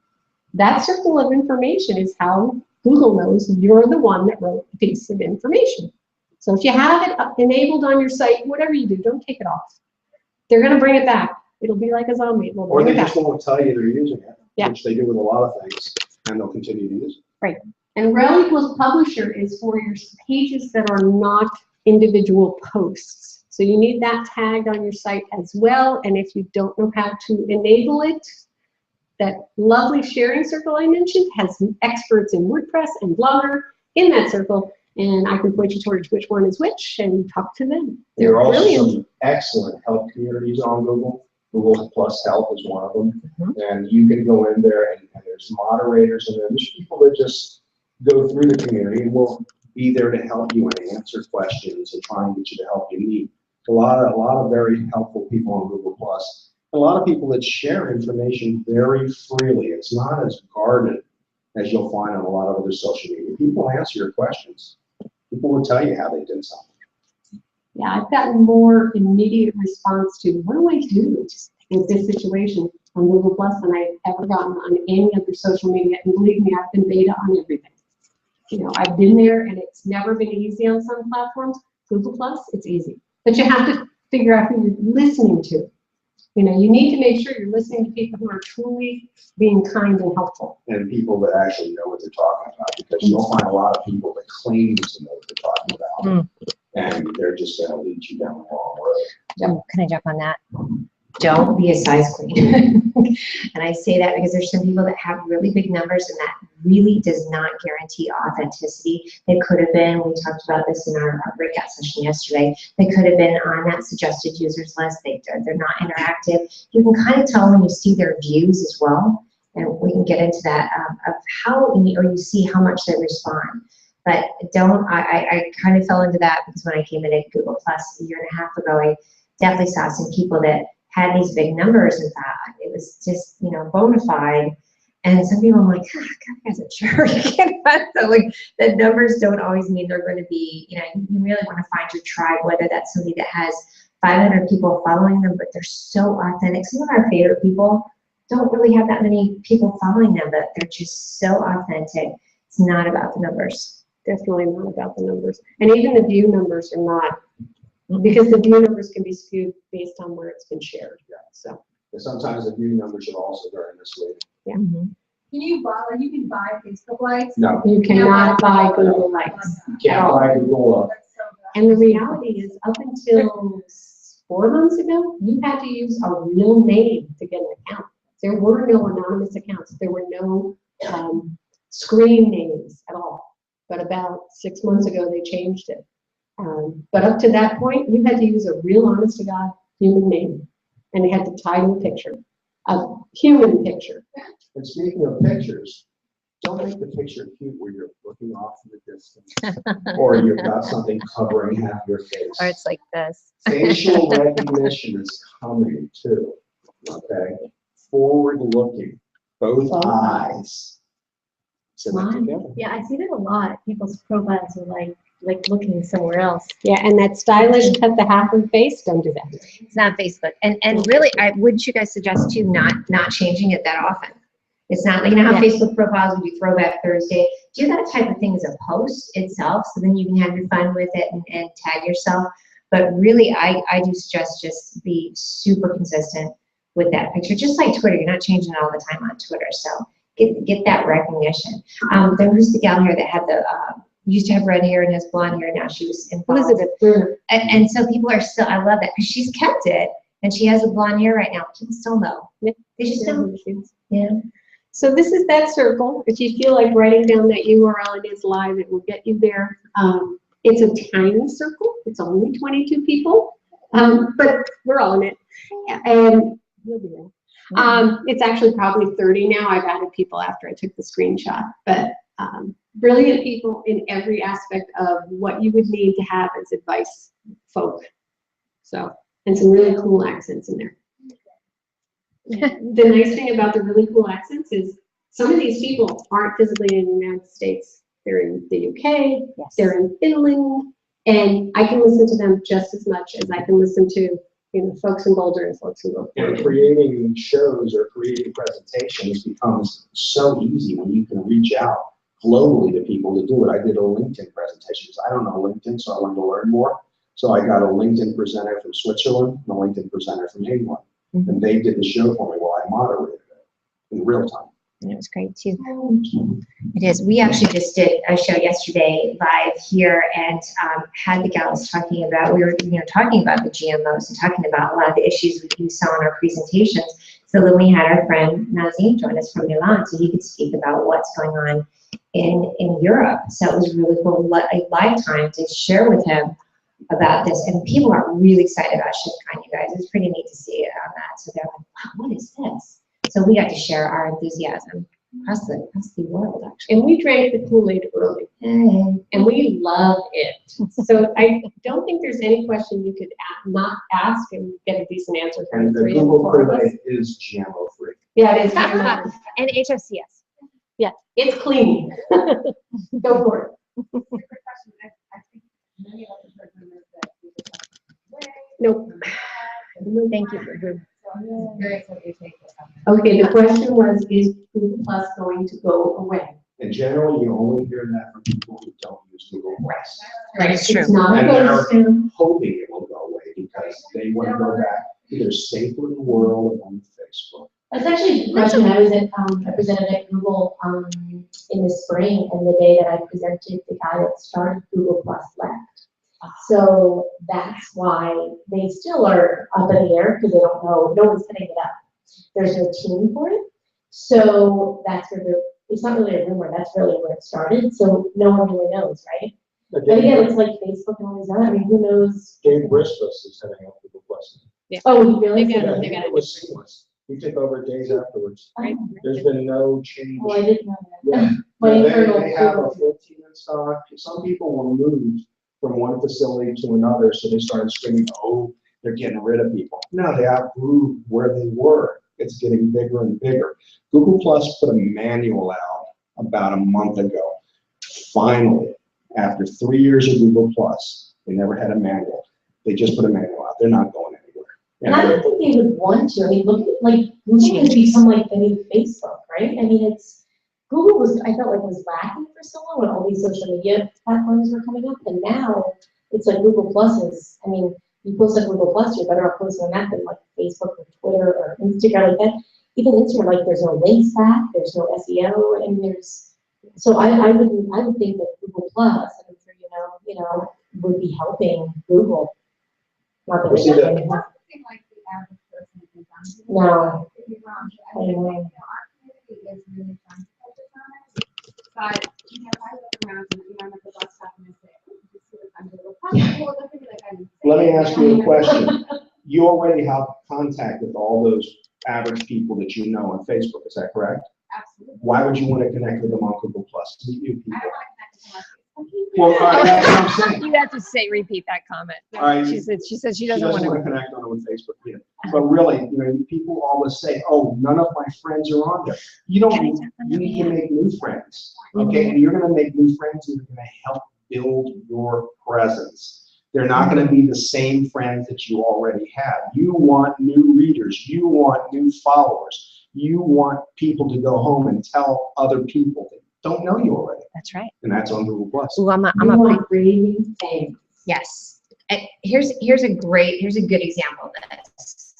That circle of information is how Google knows you're the one that wrote the piece of information. So if you have it enabled on your site, whatever you do, don't take it off. They're going to bring it back. It'll be like a zombie. Or they just won't tell you they're using it, yeah, which they do with a lot of things, and they'll continue to use it. Right. And rel equals publisher is for your pages that are not individual posts. So you need that tagged on your site as well. And if you don't know how to enable it, that lovely sharing circle I mentioned has experts in WordPress and Blogger in that circle, and I can point you towards which one is which and talk to them. There are also some excellent help communities on Google. Google Plus Help is one of them, and you can go in there and there's moderators and there's people that just go through the community and will be there to help you and answer questions and try and get you the help you need. A lot of very helpful people on Google Plus. A lot of people that share information very freely. It's not as guarded as you'll find on a lot of other social media. People answer your questions. People will tell you how they did something. Yeah, I've gotten more immediate response to what do I do with this situation on Google Plus than I've ever gotten on any other social media. And believe me, I've been beta on everything. You know, I've been there, and it's never been easy on some platforms. Google Plus, it's easy, but you have to figure out who you're listening to. You know, you need to make sure you're listening to people who are truly being kind and helpful. And people that actually know what they're talking about, because you'll find a lot of people that claim to know what they're talking about, and they're just going to lead you down the wrong road. Can I jump on that? Don't be a size queen. And I say that because there's some people that have really big numbers, and that really does not guarantee authenticity. They could have been, we talked about this in our breakout session yesterday, they could have been on that suggested users list. They're not interactive. You can kind of tell when you see their views as well, and we can get into that of how, or you see how much they respond. But I kind of fell into that because when I came into Google Plus a year and a half ago, I definitely saw some people that had these big numbers and thought it was just, you know, bona fide. And some people I'm like, God, guy's a jerk. So like the numbers don't always mean they're going to be, you know, you really want to find your tribe, whether that's somebody that has 500 people following them, but they're so authentic. Some of our favorite people don't really have that many people following them, but they're just so authentic. It's not about the numbers. Definitely not about the numbers. And even the view numbers are not, because the view numbers can be skewed based on where it's been shared. So, And sometimes the view numbers are also very misleading. Can you buy, like, you can buy Facebook likes? No, you cannot buy Google likes. you can't buy Google. That's so good. And the reality is, up until 4 months ago, you had to use a real name to get an account. There were no anonymous accounts. There were no screen names at all. But about 6 months ago, they changed it. But up to that point, you had to use a real, honest to God, human name. And they had the title picture, a human picture. And speaking of pictures, don't make the picture cute where you're looking off in the distance, or you've got something covering half your face. Or it's like this. Facial recognition is coming too, okay? Forward looking, both eyes. So they're together. Yeah, I see that a lot. People's profiles are like looking somewhere else. Yeah, and that stylish cut the half of face, don't do that. It's not Facebook. And really, wouldn't you guys suggest too not changing it that often? It's not, like, you know how Facebook profiles would do Throwback Thursday? Do that type of thing as a post itself, so then you can have your fun with it and tag yourself. But really, I do suggest just be super consistent with that picture. Just like Twitter, you're not changing it all the time on Twitter. So get that recognition. There was the gal here that had the, used to have red hair and has blonde hair. Now she was in Elizabeth Bruner. and so people are still, I love that, because she's kept it, and she has a blonde hair right now. People still know. They just don't. Yeah. So this is that circle. If you feel like writing down that URL, it is live. It will get you there. It's a tiny circle. It's only 22 people, but we're on it, and you'll be there. It's actually probably 30 now. I've added people after I took the screenshot, but brilliant people in every aspect of what you would need to have as advice folk. So, and some really cool accents in there. The nice thing about the really cool accents is some of these people aren't physically in the United States. They're in the UK, they're in Finland, and I can listen to them just as much as I can listen to, you know, folks in Boulder and folks in Brooklyn. And creating shows or creating presentations becomes so easy when you can reach out globally to people to do it. I did a LinkedIn presentation because I don't know LinkedIn, so I wanted to learn more. So I got a LinkedIn presenter from Switzerland and a LinkedIn presenter from England. And they did the show for me while I moderated it in real time. And it was great too. It is. We actually just did a show yesterday live here, and had the gals talking about, we were talking about the GMOs and talking about a lot of the issues we saw in our presentations. So then we had our friend Nazim join us from Milan, so he could speak about what's going on in Europe. So it was really cool, a lifetime to share with him about this, and people are really excited about ShiftCon, you guys. It's pretty neat to see it on that. So they're like, wow, what is this? So we got to share our enthusiasm across the world, actually. And we drank the Kool-Aid early, and we love it. So I don't think there's any question you could not ask and get a decent answer from And the the three of Google us. Kool-Aid is GMO free. Yeah, it is. GMO. And HFCS. Yeah, it's clean. Go for it. Nope. Thank you for good. Okay, the question was, is Google Plus going to go away? And generally, you only hear that from people who don't use Google Plus. Right, it's true. It's not a And ghost they're town. hoping it will go away because they want to go back to their safer world on Facebook. That's actually the question. I presented at Google in the spring, and the day that I presented, the guy that started Google Plus left. So that's why they still are up in the air, because they don't know, no one's setting it up. There's no team for it. So that's where it's not really a rumor, that's really where it started. So no one really knows, right? But again, it's like Facebook and all these other, I mean, who knows? Dave Briscoe is setting up Google Plus. Oh, you really? Yeah, it was seamless. He took over days afterwards. Right. There's been no change. Oh, I didn't know that. Yeah. My Yeah, internal they have a Google. full team in stock. Some people were moved from one facility to another, so they started screaming, oh, they're getting rid of people. No, they outgrew where they were. It's getting bigger and bigger. Google Plus put a manual out about a month ago. Finally, after 3 years of Google Plus, they never had a manual. They just put a manual out. They're not going anywhere. And I don't think they would want to. I mean, look at, like, Google has become like the new Facebook, right? I mean, Google was, I felt like was lacking for so long when all these social media platforms were coming up, and now it's like Google Plus is, I mean, you post on Google Plus, you're better off posting on that than like Facebook or Twitter or Instagram like that. Even Instagram, like there's no links back, there's no SEO, and there's, so I would think that Google Plus, and I'm sure you know, would be helping Google. Not that Well, see, it's that- helping them. Something like the average person is on. No. If you're wrong, I I mean, know. our community is really trying to focus on it. But, I look around and, I'm at the bus stop and I say, oh, this is under the bus. People look at me like I'm insane. Let me ask you a question. You already have contact with all those average people that you know on Facebook, is that correct? Absolutely. Why would you want to connect with them on Google Plus? Meet new people. I don't want to connect with my Well, all right, that's what I'm saying. You have to repeat that comment. All right. She said she She doesn't want to. connect on Facebook either. But really, people always say, oh, none of my friends are on there. You don't need, you need to make new friends, okay? And you're gonna make new friends that are gonna help build your presence. They're not gonna be the same friends that you already have. You want new readers, you want new followers. You want people to go home and tell other people that don't know you already. That's right. And that's on Google Plus. Ooh, I'm You a want raving fans. yes. Here's a good example of this.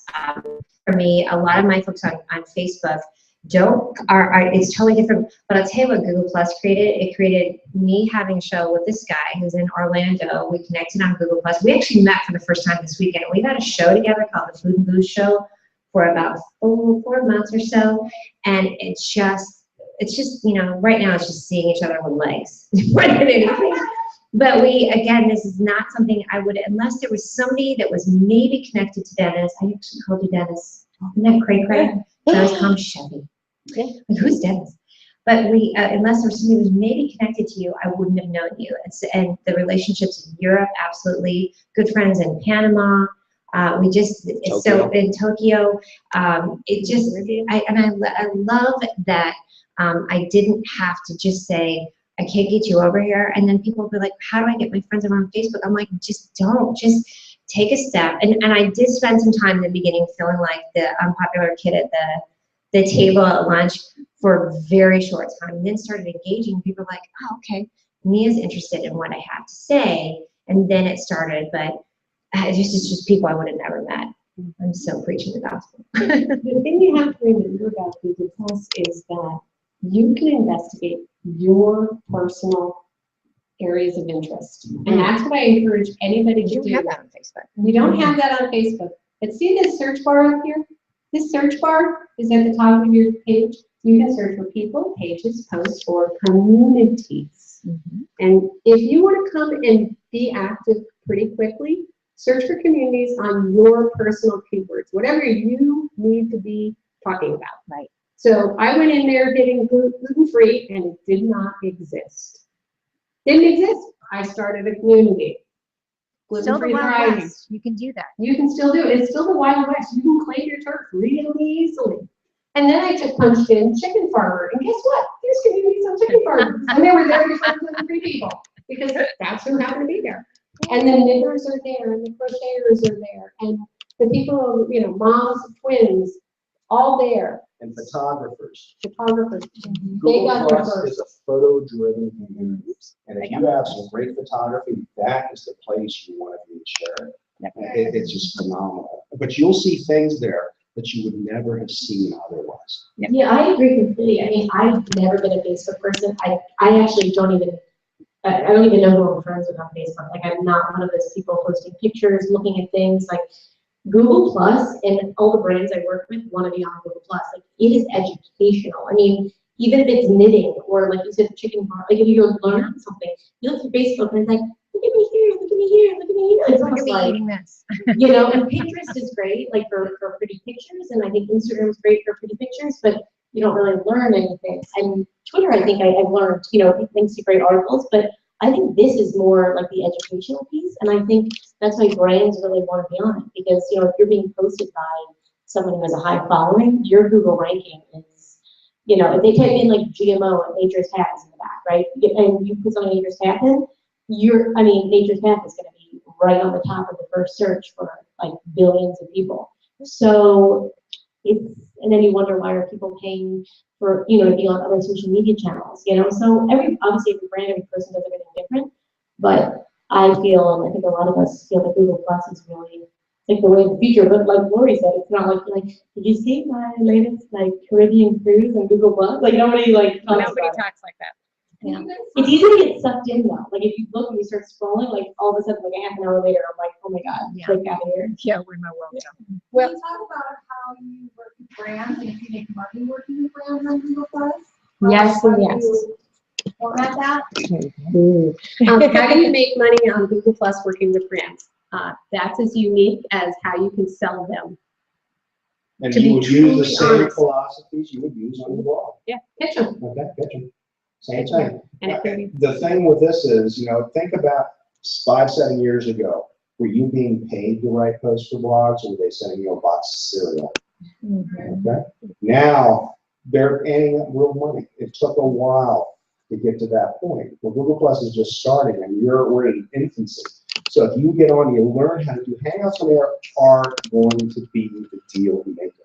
For me, a lot of my folks on Facebook it's totally different. But I'll tell you what Google Plus created. It created me having a show with this guy who's in Orlando. We connected on Google Plus. We actually met for the first time this weekend. We've had a show together called the Food and Booze Show for about 4 months or so, and it's just right now it's just seeing each other with legs more than anything. But again, this is not something I would, unless there was somebody that was maybe connected to Dennis. I actually called you Dennis. Isn't that cray-cray? So I was calling Chevy. Like, who's Dennis? But unless there was somebody who was maybe connected to you, I wouldn't have known you. And the relationships in Europe, absolutely. Good friends in Panama. So in Tokyo, I love that I didn't have to just say, I can't get you over here. And then people will be like, how do I get my friends over on Facebook? I'm like, just take a step. And I did spend some time in the beginning feeling like the unpopular kid at the table at lunch for a very short time, and then started engaging. People were like, oh, okay, Mia's interested in what I have to say. And then it started, but it's just people I would have never met. I'm so preaching the gospel. The thing you have to remember about Google Plus is that you can investigate your personal areas of interest. And that's what I encourage anybody to do. You don't have that on Facebook. You don't have that on Facebook. But see this search bar up here? This search bar is at the top of your page. You can search for people, pages, posts, or communities. And if you want to come and be active pretty quickly, search for communities on your personal keywords, whatever you need to be talking about. Right. So I went in there getting gluten-free, and it did not exist. Didn't exist. I started a community. Still the Gluten-free Wild thriving. West. You can do that. You can still do it. It's still the Wild West. You can claim your turf really easily. And then I just punched in chicken farmer, and guess what? There's communities on chicken farmers, and they were there before gluten-free people, because that's who happened to be there. And the knitters are there, and the crocheters are there, and the people, moms of twins, all there. And photographers. Photographers. They Google got there Plus first. is a photo-driven community. And if you have some great photography, that is the place you want to be sharing. It's just phenomenal. But you'll see things there that you would never have seen otherwise. Yeah, I agree completely. I mean, I've never been a Facebook person. I actually don't even know who I'm friends with on Facebook. Like, I'm not one of those people posting pictures, looking at things. Like, Google Plus and all the brands I work with want to be on Google Plus. Like, it is educational. I mean, even if it's knitting or, like you said, the chicken farm, like if you're learning something, you look at Facebook and it's like, look at me here, look at me here, look at me here. It's almost like, eating this. and Pinterest is great, like for pretty pictures, and I think Instagram is great for pretty pictures, but you don't really learn anything. And Twitter, I think I've learned, links to great articles, but I think this is more like the educational piece, and I think that's why brands really want to be on it, because if you're being posted by someone who has a high following, your Google ranking is, if they type in like GMO and nature's path is in the back, right? And you put something nature's path in, nature's path is going to be right on the top of the first search for like billions of people. So and then you wonder why are people paying for, to be on other social media channels, So obviously every brand, every person does everything different, but I feel, and I think a lot of us feel that Google Plus is really like the way of the future. But like Lori said, it's not like did you see my latest Caribbean cruise on Google Plus? Like nobody talks Nobody about it. talks like that. Yeah. It's easy to get sucked in though. Like if you look and you start scrolling, all of a sudden, a half an hour later, I'm like, oh my god, Yeah. click out of here. Yeah, we're in my world now. Well, you talk about how you work with brands and if you make money working with brands on Google Plus. Yes, how and yes. you format that. How do you make money on Google Plus working with brands? That's as unique as how you can sell them. And To you be would use the truly same honest. philosophies you would use on the blog. Pitch them. Okay, gotcha. Same thing. And it can be The thing with this is, think about 5-7 years ago. Were you being paid to write posts for blogs, or were they sending you a box of cereal? Okay. Now they're paying up real money. It took a while to get to that point. Well, Google Plus is just starting, and we're in infancy. So if you get on, you learn how to do Hangouts on there are going to be the deal maker.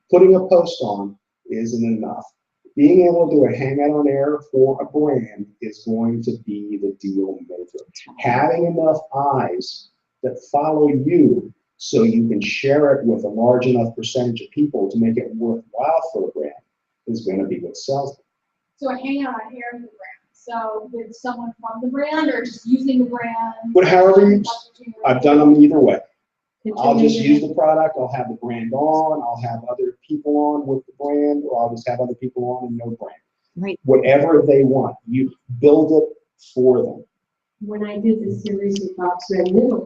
Putting a post on isn't enough. Being able to do a Hangout on air for a brand is going to be the deal maker. Having enough eyes that follow you so you can share it with a large enough percentage of people to make it worthwhile for a brand is going to be what sells them. So a hangout on air of the brand. So with someone from the brand or just using the brand. But however, I've done them either way. I'll just continue. use the product, I'll have the brand on, I'll have other people on with the brand, or I'll just have other people on and no brand. Right. Whatever they want, you build it for them. When I did this series with Bob's Red Mill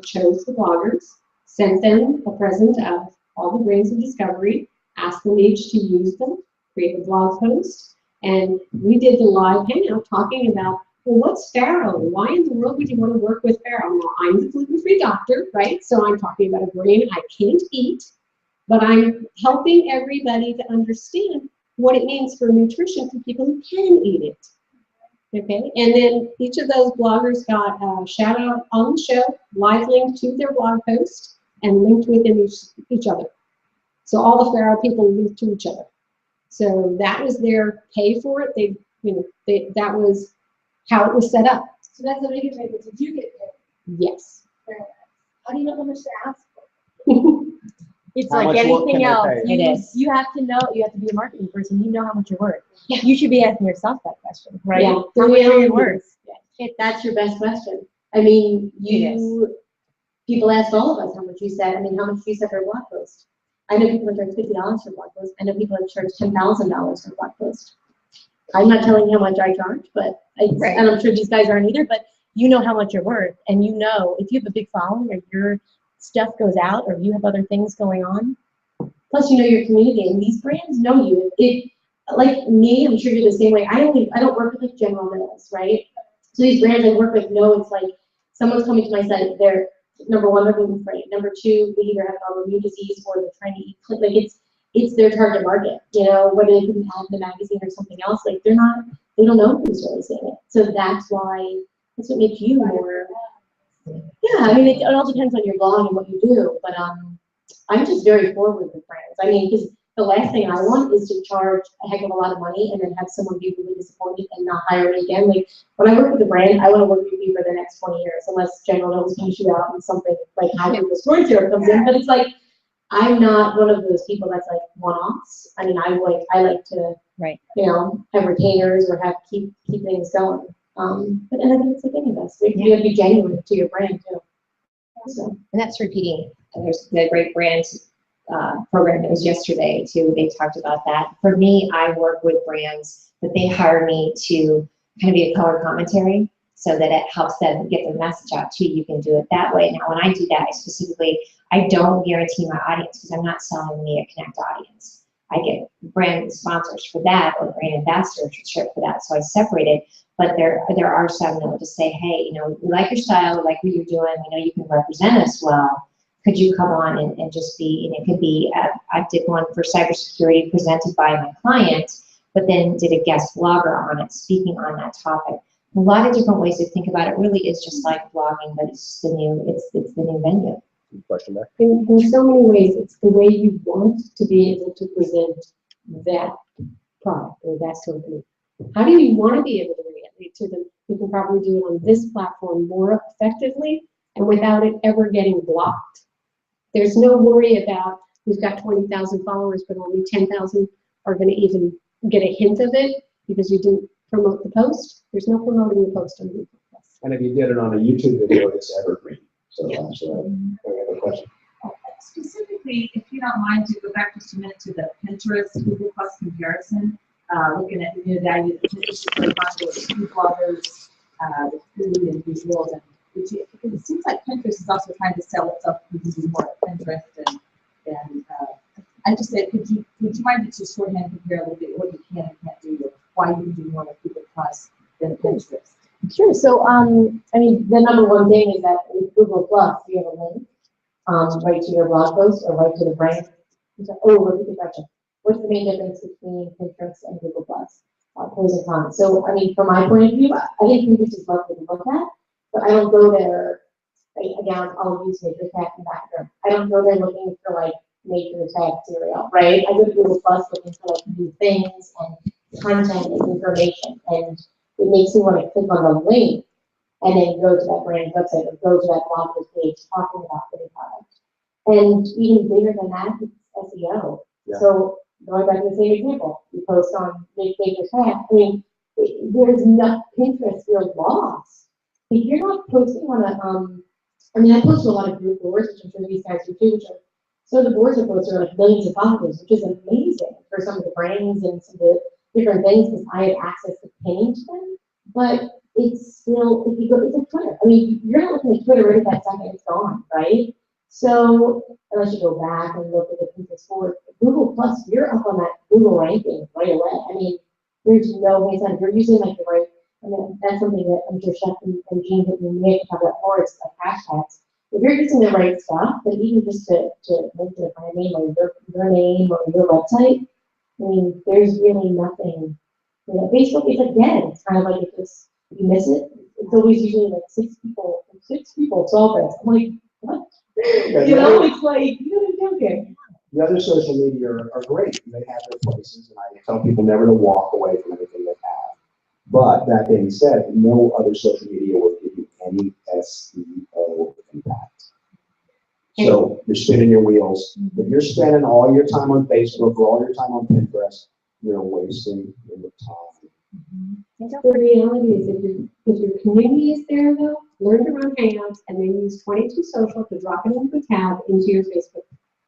chose the bloggers, sent them a present of all the grains of discovery, asked them each to use them, create a blog post, and we did the live hangout talking about, well, what's farro? Why in the world would you want to work with farro? Well, I'm the gluten-free doctor, right? So I'm talking about a grain I can't eat, but I'm helping everybody to understand what it means for nutrition for people who can eat it. Okay, and then each of those bloggers got a shout out on the show, live link to their blog post, and linked within each other. So all the farro people linked to each other. So that was their pay for it. That was how it was set up. So that's how they get paid. But did you get paid? Yes. Very nice. How do you know how much to ask for? It's How like much work anything can they else. pay? It is. You have to know, you have to be a marketing person, you know how much you're worth. You should be asking yourself that question, right? Yeah. How much are you reality worth? That's your best question. I mean, people ask all of us how much you said. I mean, how much do you set for a blog post? I know people charge $50 for a blog post. I know people have charged $10,000 for a blog post. I'm not telling you how much I charge, but and I'm sure these guys aren't either, but you know how much you're worth, and you know if you have a big following or your stuff goes out or you have other things going on, plus you know your community, and these brands know you. Like me, I'm sure you're the same way. I don't work with like General Mills, right? So these brands I work with know it's like someone's coming to my site, they're number one, they're gluten free. Number two, they either have an autoimmune disease or they're trying to eat like it's their target market, whether they couldn't have the magazine or something else, like they don't know who's really saying it. So that's what makes you more, I mean, it all depends on your blog and what you do, but I'm just very forward with brands. I mean, because the last thing I want is to charge a heck of a lot of money and then have someone be really disappointed and not hire me again. Like when I work with a brand, I want to work with you for the next 20 years, unless General Mills push you out and something like high fructose corn syrup comes in, but it's like, I'm not one of those people that's like one-offs. I mean, I like to, have retainers or keep things going. But and I think it's like any of us. You have to be genuine to your brand too. So. And that's repeating. There's the great brand program that was yesterday too. They talked about that. For me, I work with brands that they hire me to kind of be a color commentary so that it helps them get their message out too. You can do it that way. Now, when I do that, I don't guarantee my audience because I'm not selling me a Connect audience. I get brand sponsors for that or brand ambassadorship for that. So I separate it. But there are some that will just say, hey, we like your style, we like what you're doing, we know you can represent us well. Could you come on and just be, it could be, I did one for cybersecurity presented by my client, but then did a guest blogger on it, speaking on that topic. A lot of different ways to think about it. Really is just like blogging, but it's just the new venue. Question there. In so many ways, it's the way you want to be able to present that product or that company. How do you want to be able to relate to them? You can probably do it on this platform more effectively and without it ever getting blocked. There's no worry about who's got 20,000 followers, but only 10,000 are going to even get a hint of it because you didn't promote the post. There's no promoting the post on YouTube. And if you did it on a YouTube video, it's evergreen. So that's a question. Specifically, if you don't mind, to go back just a minute to the Pinterest Google Plus comparison, looking at the new value that Pinterest is very popular with food bloggers, with food and visuals, and it seems like Pinterest is also trying to sell itself using more at Pinterest, and I just said, would you mind to just shorthand compare a little bit what you can and can't do, or why you can do more with Google Plus than Pinterest? Sure. So, I mean, the number one thing is that with Google Plus, you have a link right to your blog post or right to the brand. It's like, oh, look at the question. What's the main difference between Pinterest and Google Plus? Pros and cons. So, I mean, from my point of view, I think Pinterest is lovely to look at, but I don't go there. Again, I'll use Nature Tech in background. I don't go there looking for like Nature Tech cereal, right? I go to Google Plus looking for like new things and content and information, and it makes me want to click on the link and then go to that brand website or go to that blog post page talking about the product. And even bigger than that, it's SEO. Yeah. So going back to the same example, you post on Nature Tech. I mean, there's not Pinterest, you're lost. If you're not posting on a, I mean, I post to a lot of group boards, which I'm sure these guys do too, which are, so the boards are posted are like millions of followers, which is amazing for some of the brands and some of the different things because I have access to paying to them. But it's still, if you go, it's like Twitter. I mean, you're not looking at Twitter right at that second, it's gone, right? So unless you go back and look at the Pinterest board, Google Plus, you're up on that Google ranking right away. I mean, there's no way that you're using like the right. I mean, that's something that I'm sure Chef and Jean that we may talk about more. It's like hashtags. If you're using the right stuff, but even just to link to the brand name or your name or your website, I mean, there's really nothing. You know, Facebook is again, it's kind of like if you miss it, it's always usually like six people, 12 friends. I'm like, what? You know, it's like, you know, joking. The other social media are great. They have their places, and I tell people never to walk away from anything they have. But that being said, no other social media will give you any SEO impact. So you're spinning your wheels. If you're spending all your time on Facebook or all your time on Pinterest, you're wasting your time. The reality is if your community is there though, learn to run Hangouts and then use 22 Social to drop it into a tab into your Facebook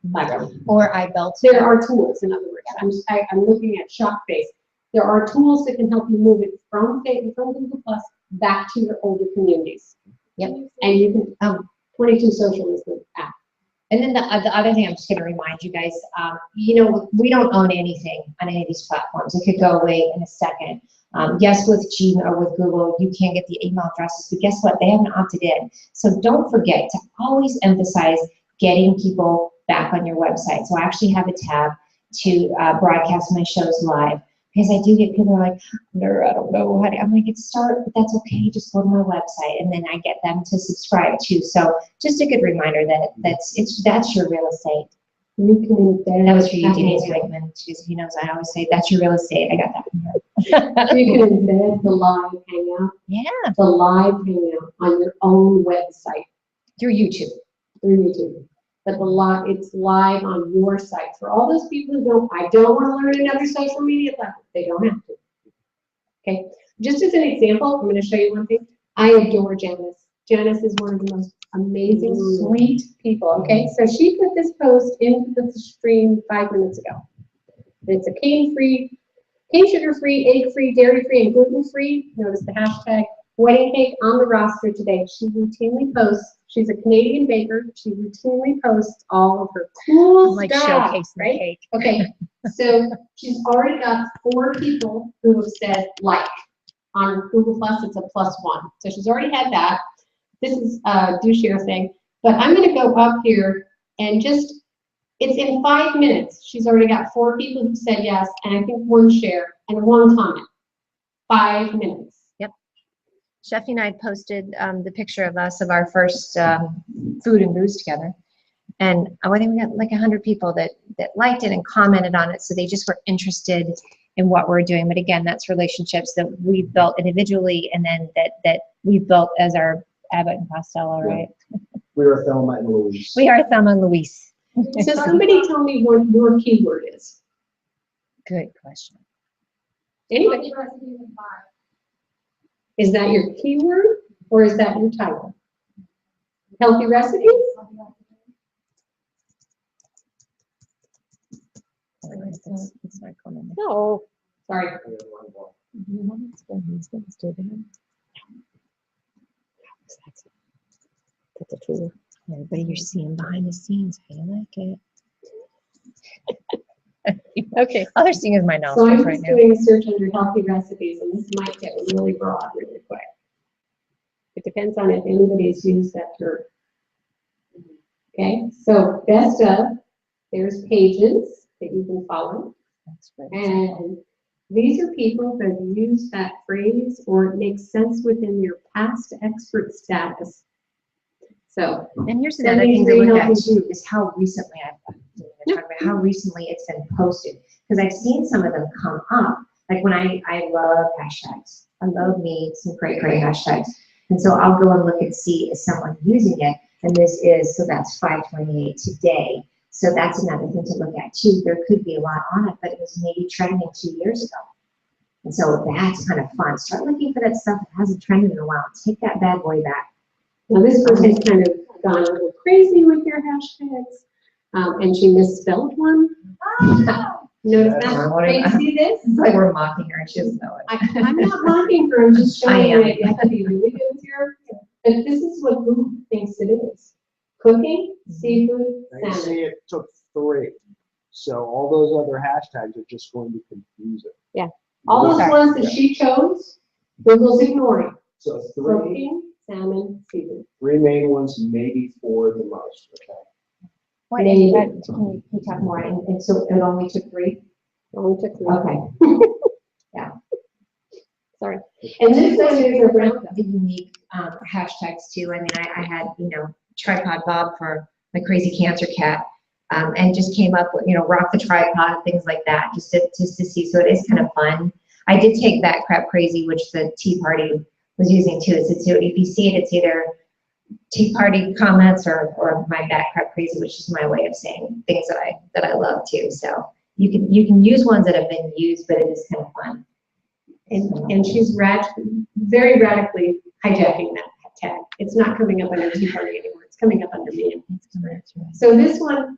background. Or I built. There are tools, in other words. I'm looking at Shockface. There are tools that can help you move it from Google Plus back to your older communities. Yep. And you can 22 Social is the app. And then the other thing I'm just going to remind you guys, you know, we don't own anything on any of these platforms. It could go away in a second. Yes, with Gmail or with Google, you can get the email addresses, but guess what? They haven't opted in. So don't forget to always emphasize getting people back on your website. So I actually have a tab to broadcast my shows live. Because I do get people who are like, I don't know how to, I'm like, it's start, but that's okay, just go to my website, and then I get them to subscribe too. So just a good reminder that that's your real estate. You can embed. That was for you, Denise Wakeman. He knows I always say, that's your real estate. I got that from her. You can embed the live Hangout, Yeah. the live Hangout on your own website. Through YouTube. But it's live on your site. For all those people who I don't want to learn another social media platform, they don't have to. Okay, just as an example, I'm going to show you one thing. I adore Janice. Janice is one of the most amazing, sweet people. Okay, so she put this post into the stream 5 minutes ago. It's a cane-free, sugar-free, egg-free, dairy-free, and gluten-free. Notice the hashtag wedding cake on the roster today. She routinely posts. She's a Canadian baker. She routinely posts all of her cool stuff, right? Cake. Okay, so she's already got 4 people who have said like on Google Plus. It's a +1, so she's already had that. This is a do share thing, but I'm going to go up here and just. It's in 5 minutes. She's already got 4 people who said yes, and I think 1 share and 1 comment. 5 minutes. Sheffy and I posted the picture of us of our first food and booze together. And I think we got like 100 people that liked it and commented on it. So they just were interested in what we're doing. But again, that's relationships that we've built individually and then that we've built as our Abbott and Costello, right? We are Thelma and Louise. We are Thelma and Louise. So somebody tell me what your keyword is. Good question. Anybody, Healthy recipes and vibe. is that your keyword or is that your title? Healthy recipes? Healthy recipes. It's not coming. No. Sorry. Everybody, you're seeing behind the scenes. I like it. Okay. All they're seeing is my So I'm nostrils right just now. doing a search under healthy recipes, and this might get really broad really quick. It depends on if anybody's used that term. Okay, so best of, there's pages that you can follow. That's great. And these are people that use that phrase or it makes sense within their past expert status. So, And here's That another thing means to very look at healthy. too, is how recently talk about how recently it's been posted. Because I've seen some of them come up. Like when I love hashtags. I love me some great hashtags. And so I'll go and look and see is someone using it. And this is, so that's 528 today. So that's another thing to look at too. There could be a lot on it, but it was maybe trending 2 years ago. And so that's kind of fun. Start looking for that stuff that hasn't trended in a while. Take that bad boy back. now this person's kind of gone a little crazy with their hashtags. And she misspelled one. Oh, Notice That's that? what Can you see this? It's like we're mocking her. She doesn't know it. I'm not mocking her, I'm just I showing you am. that you have to be really good with your, but this is what Google thinks it is. Cooking, seafood, Now you salmon. see it took 3. So all those other hashtags are just going to confuse it. All those Sorry. ones that she chose, Google's ignoring. So 3 Cooking, salmon, seafood. main ones, maybe 4 the most, okay? What Maybe. is that? Can you talk more? And so it only took 3? Only took 3. Okay. Sorry. And this one is a roundup. The unique hashtags too. I mean, I had, Tripod Bob for my crazy cancer cat. And just came up with, rock the tripod, things like that, just to see. So it is kind of fun. I did take that crap crazy, which the Tea Party was using too. So if you see it, it's either Tea Party comments or my back crap crazy, which is my way of saying things that I love too. So you can use ones that have been used, but it is kind of fun. And she's very radically hijacking that tag. It's not coming up under Tea Party anymore. It's coming up under me. So this one,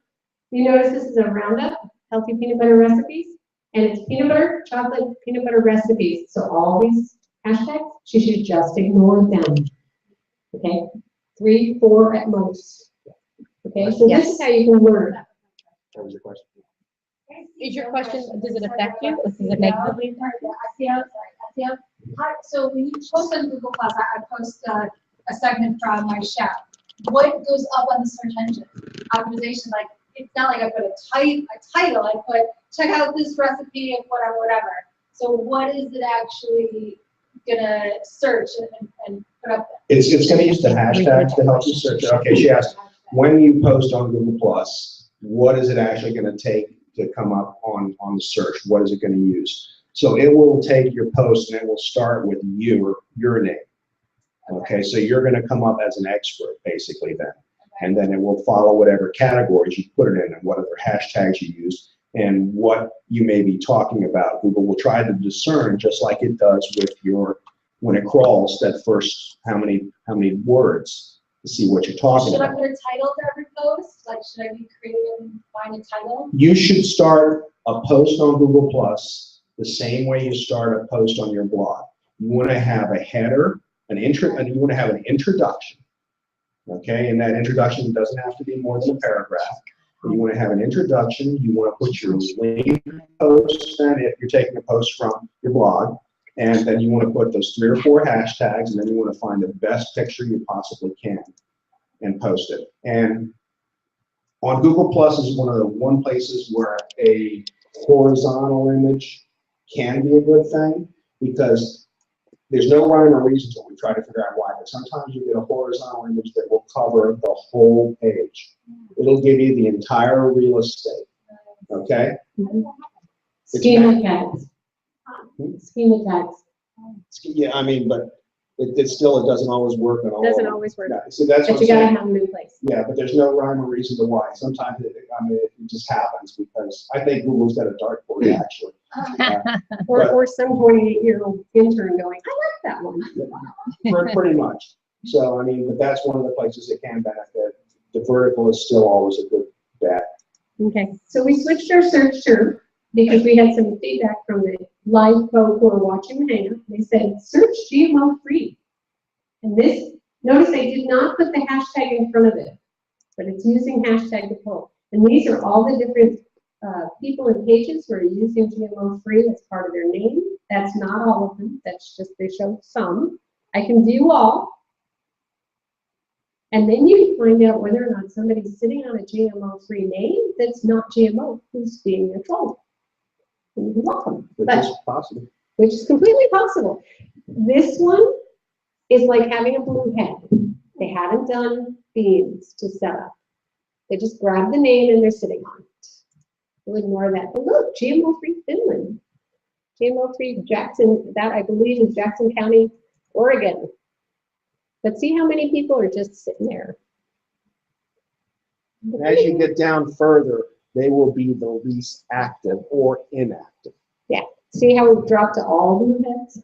you notice this is a roundup, healthy peanut butter recipes, and it's peanut butter, chocolate, peanut butter recipes. So all these hashtags, she should just ignore them. Okay, 3, 4 at most. Okay, so this is how you can learn. That was your question. Is your question, does it affect you? Does it negatively impact you? SEO. So when you post on Google Plus, I post a segment from my chef. What goes up on the search engine optimization? Like, it's not like I put a title. I put check out this recipe and whatever. So what is it actually gonna search and put up there? It's going to use the hashtags to help you search it. Okay, she asked, when you post on Google Plus, what is it actually going to take to come up on the search? What is it going to use? So it will take your post and it will start with your name. Okay, so you're going to come up as an expert basically then. And then it will follow whatever categories you put it in and whatever hashtags you use and what you may be talking about. Google will try to discern, just like it does with when it crawls, that first how many words to see what you're talking Should I about. put a title to every post? Like, should I be creative and find a title? You should start a post on Google Plus the same way you start a post on your blog. You want to have a header, and you want to have an introduction. Okay, and that introduction doesn't have to be more than a paragraph. You want to have an introduction. You want to put your link post, and if you're taking a post from your blog, and then you want to put those 3 or 4 hashtags, and then you want to find the best picture you possibly can and post it. And on Google Plus is one places where a horizontal image can be a good thing, because there's no rhyme or reason to it. We try to figure out why, but sometimes you get a horizontal image that will cover the whole page. It'll give you the entire real estate, okay? Schema tags. Schema tags. Yeah, I mean, but it doesn't always work at all. Doesn't always work. Yeah, so that's But what you I'm gotta saying. have them in place. Yeah, but there's no rhyme or reason to why. Sometimes it just happens because I think Google's got a dartboard actually. Or some 28-year-old intern going, I like that one. Pretty much. So, I mean, but that's one of the places it can benefit. The vertical is still always a good bet. Okay, so we switched our search term because we had some feedback from the live folk who are watching the hangout. They said, search GMO free. And this, notice I did not put the hashtag in front of it, but it's using hashtag to pull. And these are all the different people and pages who are using GMO free as part of their name. That's not all of them. That's just, they show some. I can view all. And then you can find out whether or not somebody's sitting on a GMO-free name that's not GMO, who's being a troll. And you're welcome. Which is possible. Which is completely possible. This one is like having a blue head. They haven't done themes to set up. They just grab the name and they're sitting on it. We'll ignore that. But look, GMO-free Finland. GMO-free Jackson, that I believe is Jackson County, Oregon. But see how many people are just sitting there. And as you get down further, they will be the least active or inactive. Yeah. See how we've dropped to all blue heads?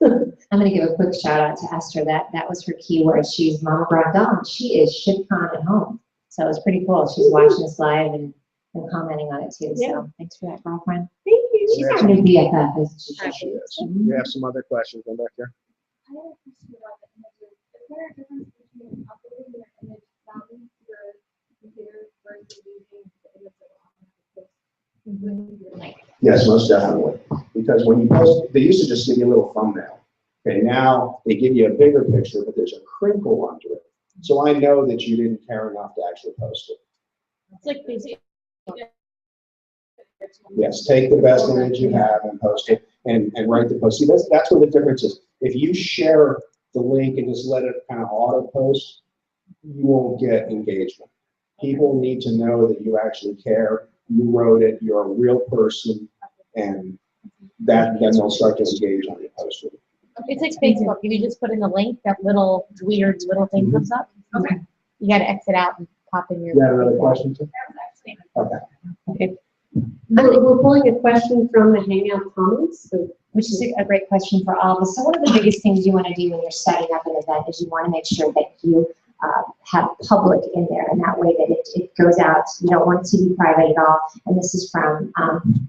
I'm going to give a quick shout out to Esther. That was her keyword. She's Mama Brandon. She is ShiftCon at home. So it's pretty cool. She's watching us live and commenting on it too. Yeah. So thanks for that, girlfriend. Thank you. She's our new BFF, isn't she? She is. You have some other questions, Rebecca? I have a question about the images. Is there a difference between uploading your image from your computer versus using the image that will automatically post? Yes, most definitely. Because when you post, they used to just give you a little thumbnail. Okay, now they give you a bigger picture, but there's a crinkle under it. So I know that you didn't care enough to actually post it. It's like busy. Yes, take the best image you have and post it and write the post. See, that's where the difference is. If you share the link and just let it kind of auto post, you won't get engagement. People need to know that you actually care, you wrote it, you're a real person, and then they'll start to engage on your post. It's like Facebook. If you just put in a link, that little weird little thing comes up. Okay. You got to exit out and pop in your. You got another question, too? Okay. Okay. We're pulling a question from the Hangout comments. So Which is a great question for all of us. So one of the biggest things you want to do when you're setting up an event is you want to make sure that you have public in there, and that way that it goes out. You don't want it to be private at all. And this is from,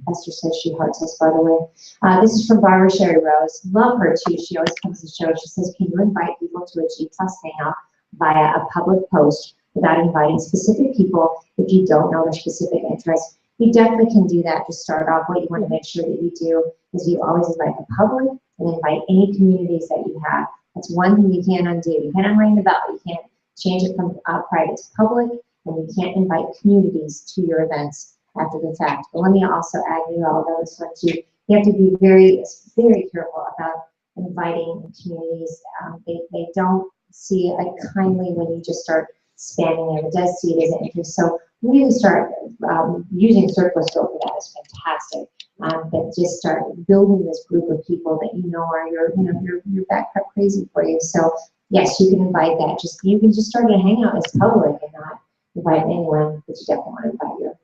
Esther says she hearts us, by the way. This is from Barbara Sherry Rose. Love her too. She always comes to the show. She says, can you invite people to a G+ hangout via a public post without inviting specific people if you don't know their specific interests? You definitely can do that to start off. What you want to make sure that you do is you always invite the public and invite any communities that you have. That's one thing you can't undo. You can't unring the bell. You can't change it from private to public, and you can't invite communities to your events after the fact. But let me also add you all those ones. You have to be very, very careful about inviting communities. They don't see it kindly when you just start spamming them. It does see it as an interest. So really start using Circle Store for that is fantastic. But just start building this group of people that you know are your backpack crazy for you. So yes, you can invite that. You can just start a hangout as public and not invite anyone, but you definitely want to invite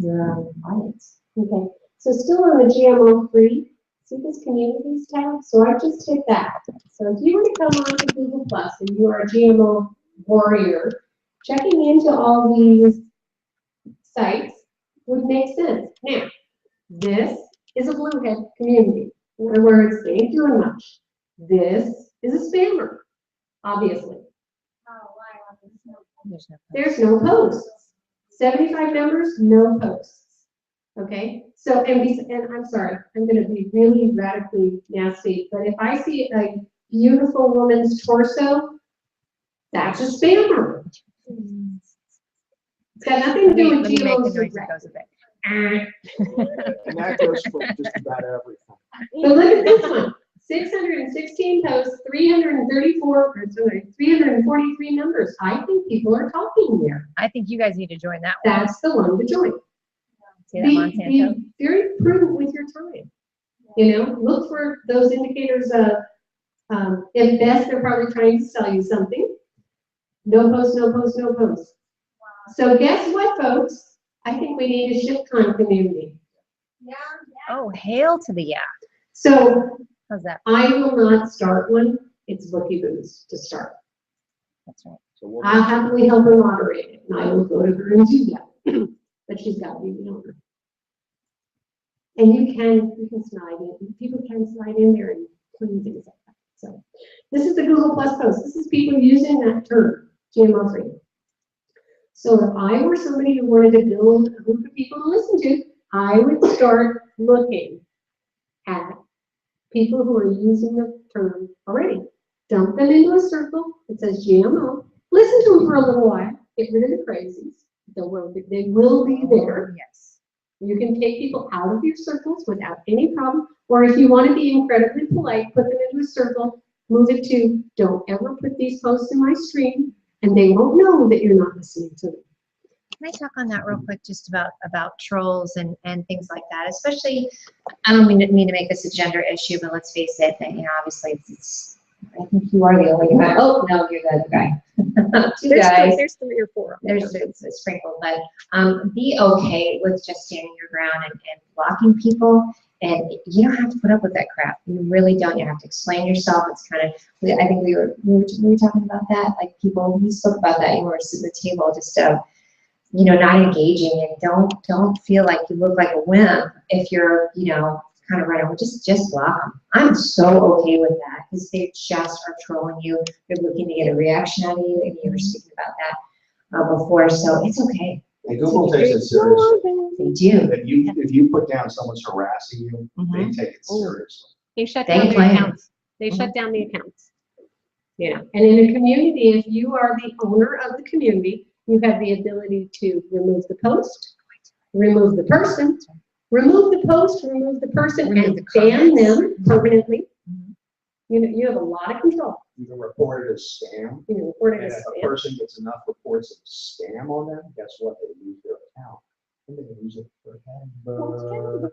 your audience. okay. So still on the GMO free, see this communities tab? So I just hit that. So if you were to come on to Google Plus and you are a GMO warrior, checking into all these sites would make sense. Now, this is a bluehead community. In other words, they ain't doing much. This is a spammer, obviously. There's no posts. 75 members, no posts. Okay, so, and I'm sorry, I'm going to be really radically nasty, but if I see a beautiful woman's torso, that's a spammer. It's got nothing to do with Let me make the GMOs. noise that goes with it. And that goes for just about everything. But look at this one. 616 posts, 343 numbers. I think people are talking there. I think you guys need to join that one. That's the one to join. See that Be Monsanto? very prudent with your time. You know, look for those indicators of, at best, they're probably trying to sell you something. No post, no post, no post. So guess what, folks? I think we need a ShiftCon community. Yeah. Oh, hail to the yeah. So How's that? I will not start one. It's Bookie Boo's to start. That's right. So we'll I'll happily help her moderate it, and I will go to her and do that. But she's got to be the owner. And you can slide in. People can slide in there and clean things like that. So this is the Google Plus post. This is people using that term, GMO free. So if I were somebody who wanted to build a group of people to listen to, I would start looking at people who are using the term already. Dump them into a circle that says GMO. Listen to them for a little while. Get rid of the crazies. They will be there. Yes. You can take people out of your circles without any problem. Or if you want to be incredibly polite, put them into a circle, move it to, don't ever put these posts in my stream, and they won't know that you're not listening to them. Can I talk on that real quick, just about trolls and things like that? Especially, I don't mean to make this a gender issue, but let's face it, that, you know, obviously it's I think you are the only guy. Oh, no, you're the other guy. Two guys. There's 3 or 4. There's a sprinkle, but be okay with just standing your ground and blocking people. And you don't have to put up with that crap. You really don't. You have to explain yourself. It's kind of, I think we were talking about that. Like we spoke about that. You were sitting at the table, just you know, not engaging, and don't feel like you look like a wimp if you're, you know, kind of right over. Just block them. I'm so okay with that because they just are trolling you. They're looking to get a reaction out of you, and you were speaking about that before. So it's okay. And Google takes it seriously. They do. If you put down someone's harassing you, they take it seriously. They shut They down the plan. accounts. They shut down the accounts. Yeah. And in a community, if you are the owner of the community, you have the ability to remove the post, remove the person, remove the post, remove the person, Remove and the ban comments. them permanently. You know, you have a lot of control. You can report it as spam. You can report it And as if a spam. person gets enough reports of spam on them, guess what? They lose their account. And they use it for hamburger.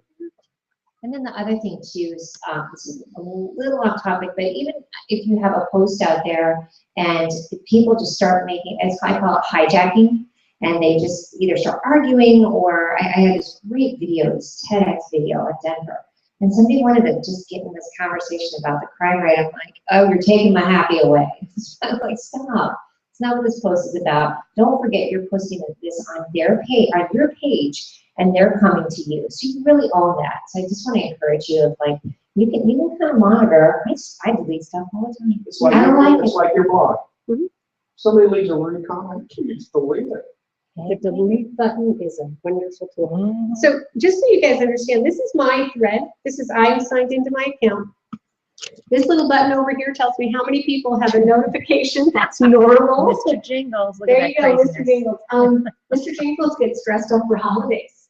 And then the other thing too is, this is a little off topic, but even if you have a post out there and people just start making, as I call it, hijacking, and they just either start arguing or I had this great video, this TEDx video at Denver, and somebody wanted to just get in this conversation about the crime rate. I'm like, oh, you're taking my happy away. I'm like, stop. It's not what this post is about. Don't forget you're posting this on their page, on your page, and they're coming to you. So you really own that. So I just want to encourage you of like, you can kind of monitor. I delete stuff all the time. It's like, I don't like it's it. like your blog. Mhm. Somebody leaves a rude comment, you just delete it. The delete button is a wonderful tool. So just so you guys understand, this is my thread. I'm signed into my account. This little button over here tells me how many people have a notification. That's normal. Mr. Jingles, look There at you that go, craziness. Mr. Jingles. Mr. Jingles gets dressed up for holidays.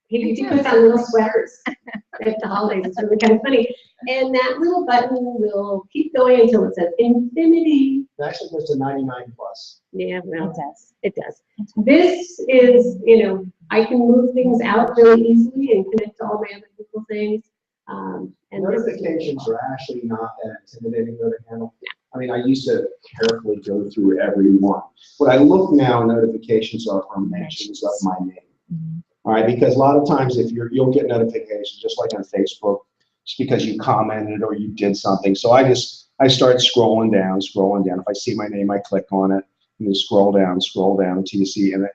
He puts on little sweaters at the holidays. It's really kind of funny. And that little button will keep going until it says infinity. It actually goes to 99 plus. Yeah, well, It does. it does. This is, you know, I can move things out really easily and connect to all my other Google things. And this is- Notifications are actually not that intimidating though to handle. I mean, I used to carefully go through every one. But I look now, notifications are from mentions of my name. All right, because a lot of times if you'll get notifications just like on Facebook, just because you commented or you did something. So I start scrolling down. If I see my name, I click on it. You just scroll down until you see, and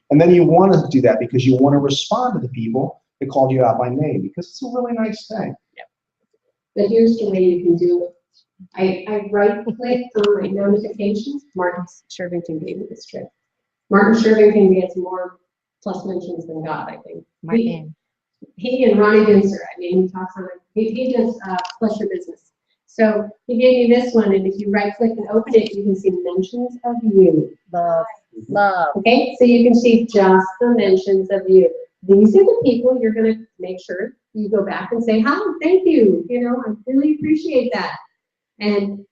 then you want to do that because you want to respond to the people that called you out by name because it's a really nice thing. But here's the way you can do it. I right-click on my notifications. Martin Shervington gave me this trick. Martin Shervington gets more plus mentions than God, I think. Martin. He and Ronnie Binzer, I mean, he talks on it. He does Plus Your Business. So he gave me this one, and if you right-click and open it, you can see mentions of you. Love. Okay, so you can see just the mentions of you. these are the people you're gonna make sure you go back and say, hi, thank you, you know, I really appreciate that. And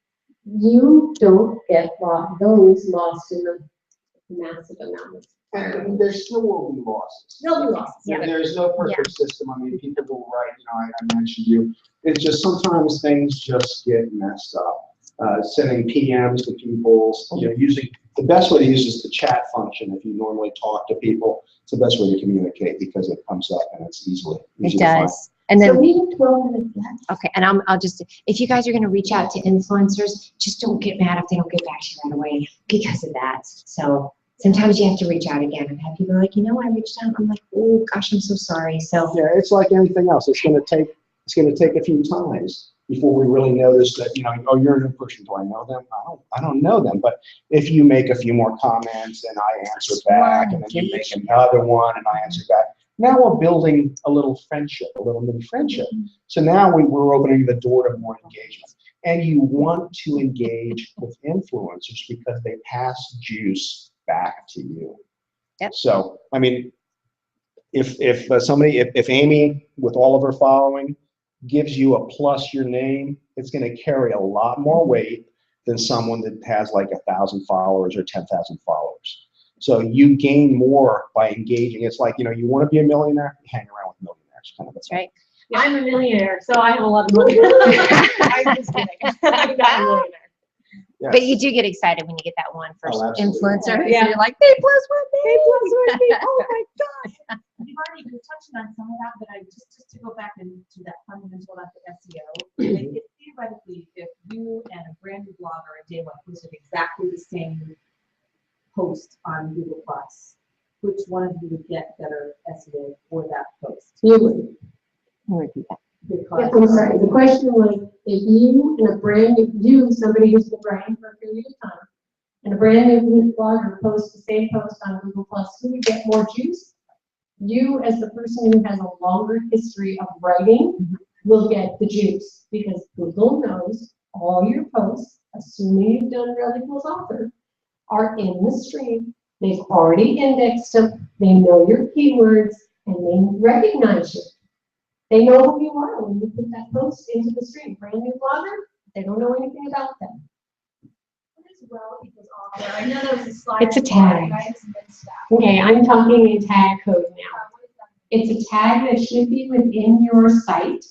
you don't get those lost in the massive amount. And there still will be losses. There'll be losses. Yeah. There is no perfect system. I mean, people will write, you know, I mentioned you. It's just sometimes things just get messed up. Sending PMs to people, you know, using, the best way to use is the chat function. If you normally talk to people, it's the best way to communicate because it comes up and it's easily It to find. does. And then, So we have 12 minutes left. okay, and I'll just, if you guys are gonna reach out to influencers, just don't get mad if they don't get back to you right away because of that. So sometimes you have to reach out again. I've had people like, you know, I reached out. I'm like, oh gosh, I'm so sorry. So Yeah, it's like anything else. It's going to take a few times before we really notice that, you know, oh, you're a new person. Do I know them? I don't know them. But if you make a few more comments and I answer back, and then you make another one and I answer back, now we're building a little friendship, a little mini friendship. So now we're opening the door to more engagement. And you want to engage with influencers because they pass juice back to you. Yep. So, I mean, if Amie, with all of her following, gives you a plus your name, it's going to carry a lot more weight than someone that has like 1,000 followers or 10,000 followers. So you gain more by engaging. It's like, you know, you want to be a millionaire, you hang around with millionaires, kind of a that's thing. right. I'm a millionaire, so I have a lot of money. I'm just kidding. I'm not a millionaire. Yes. But you do get excited when you get that one first Oh, absolutely. influencer. Yeah. So you're like, they plus one, they plus one, Oh my gosh. You've already been touching on some of that, but I just to go back into that fundamental about the SEO, if theoretically, if you and a brand new blogger a day one posted exactly the same post on Google Plus, which one of you would get better SEO for that post? You would. Because Yeah, I'm sorry, the question was, if you and a brand new, somebody who's been writing for a period of time, and a brand new blogger posts the same post on Google Plus, who would get more juice? You, as the person who has a longer history of writing, will get the juice, because Google knows all your posts, assuming you've done Rel equals author, are in the stream. They've already indexed them, they know your keywords, and they recognize you. They know who you are when you put that post into the stream. Brand new blogger, they don't know anything about them. What is Rel equals author? I know there was a slide. It's a tag. I just missed that. Okay, I'm talking in tag code now. What is that? It's a tag that should be within your site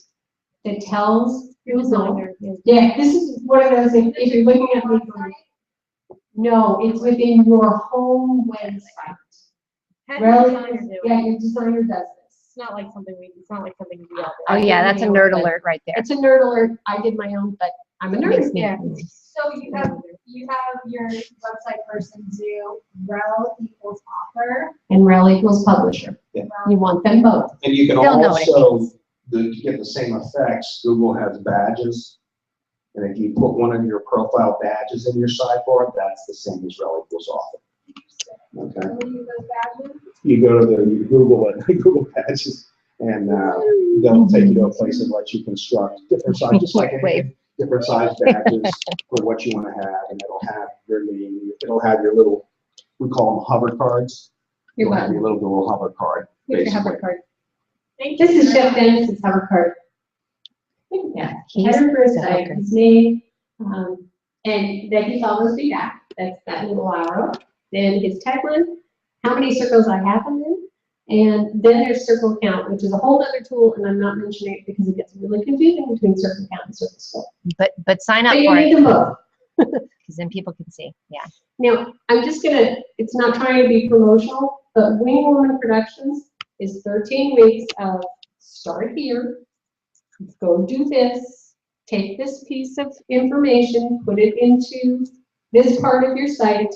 that tells your designer. Yeah, this is one of those, if you're looking at me, no, it's within your home website. Rel equals, yeah, your designer does this. It's not like something we do all oh day. yeah, that's a nerd alert right there. It's a nerd alert. I did my own, but I'm a nerd. Yeah. So you have your website person do Rel equals author. And Rel equals publisher. Yeah. You want them both. And you can They'll know what it also, to get the same effects, Google has badges. And if you put one of your profile badges in your sidebar, that's the same as Rel equals author. Okay. What do you those badges? You go to the Google badges, and they'll take you to a place that lets you construct different size, just like anything, different size badges for what you want to have, and it'll have your name, it'll have your little, we call them hover cards. You're You'll have welcome. your little hover card. Here's your hover basically. card. Thank This you. is Chef Dennis's hover card. Look at that. He's Header for his the site, hooker. his name, and then he follows me back. That's that little arrow. Then his tagline, how many circles I have in them, and then there's circle count, which is a whole other tool, and I'm not mentioning it because it gets really confusing between circle count and circle scope. But sign up But you for need it them both. because then people can see. Yeah. Now, I'm just gonna, it's not trying to be promotional, but Wing Woman Productions is 13 weeks of start here, go do this, take this piece of information, put it into this part of your site.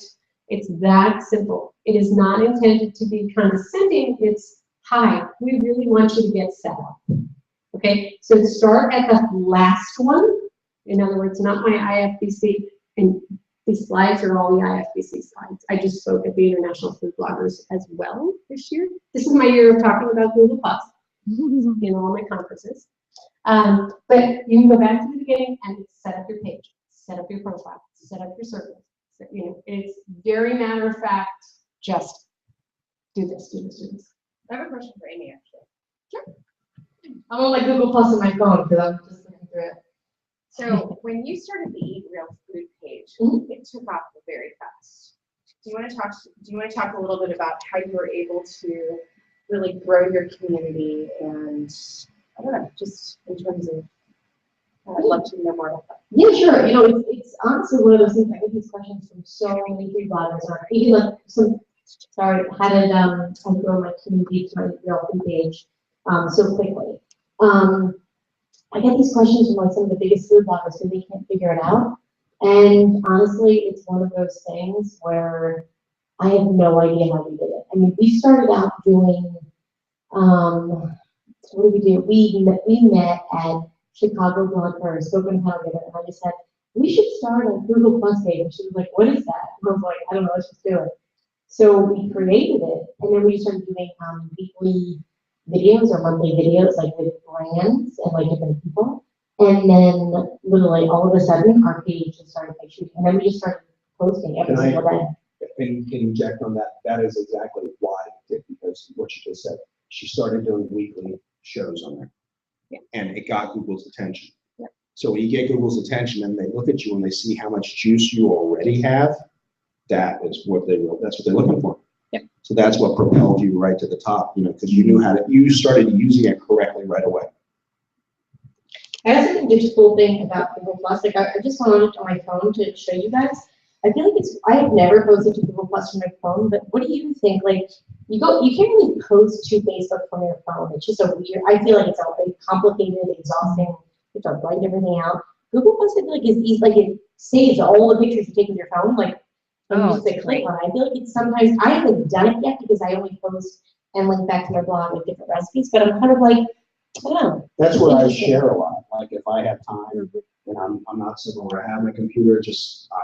It's that simple. It is not intended to be condescending. It's, hi, we really want you to get set up. Okay, so start at the last one. In other words, not my IFBC, and these slides are all the IFBC slides. I just spoke at the International Food Bloggers as well this year. This is my year of talking about Google Plus in all my conferences. But you can go back to the beginning and set up your page, set up your profile, set up your circles. So, you know, it's very matter of fact, just do this, do this, do this. I have a question for Amie, actually. I'm on my Google Plus on my phone because I'm just looking through it. So when you started the Eat Real Food page, Mhm. it took off very fast. Do you want to talk a little bit about how you were able to really grow your community and I don't know, just in terms of I'd love to know more about that. Yeah, sure. You know, it's honestly one of those things. I get these questions from so many food bloggers, or even like some. Sorry, how did I grow my community to my real food page so quickly? I get these questions from like some of the biggest food bloggers who they can't figure it out. And honestly, it's one of those things where I have no idea how we did it. I mean, we started out doing, so what did we do? We met at Chicago Blog Fair, spoke in town together, and I just said, we should start a Google Plus page. And she was like, what is that? And I was like, I don't know, let's just do it. So we created it, and then we started doing weekly videos or monthly videos, like with brands and like different people. And then literally all of a sudden, our page just started like shooting, and then we just started posting every single day. And inject on that, that is exactly why it did, because what you just said, she started doing weekly shows on there. Yeah. And it got Google's attention. Yeah. So when you get Google's attention and they look at you and they see how much juice you already have, that's what they're looking for. Yep. So that's what propelled you right to the top, you know, because you knew you started using it correctly right away. I also think the cool thing about Google Plus, like I just wanted it on my phone to show you guys. I feel like I have never posted to Google Plus from my phone, but what do you think? Like you can't really post to Facebook from your phone. It's just a weird, I feel like it's all very complicated, exhausting. You have to write everything out. Google Plus, I feel like is easy, like it saves all the pictures you take with your phone, like and you just like click on it. I feel like it's sometimes, I haven't done it yet because I only post and link back to my blog with different recipes, but I'm kind of like, I don't know. That's where I share a lot. Like if I have time and I'm not sitting where I have my computer,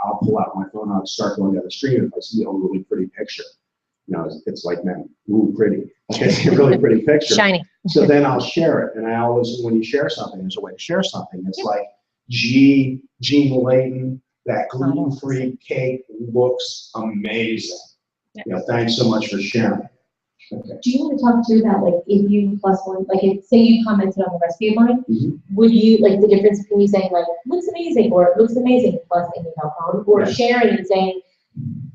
I'll pull out my phone, I'll start going down the street, and if I see a really pretty picture, you know, it's like, man, ooh, pretty. Okay, it's a really pretty picture. Shiny. So then I'll share it. And I always, when you share something, there's a way to share something. It's like, Gene Layton, that gluten-free cake looks amazing. Yep. You know, thanks so much for sharing. Okay. Do you want to talk to that, like, if you plus one, like, if, say you commented on the recipe of mine, would you, like, the difference between you saying, like, looks amazing, or it looks amazing, plus Amie Valpone, or sharing and saying,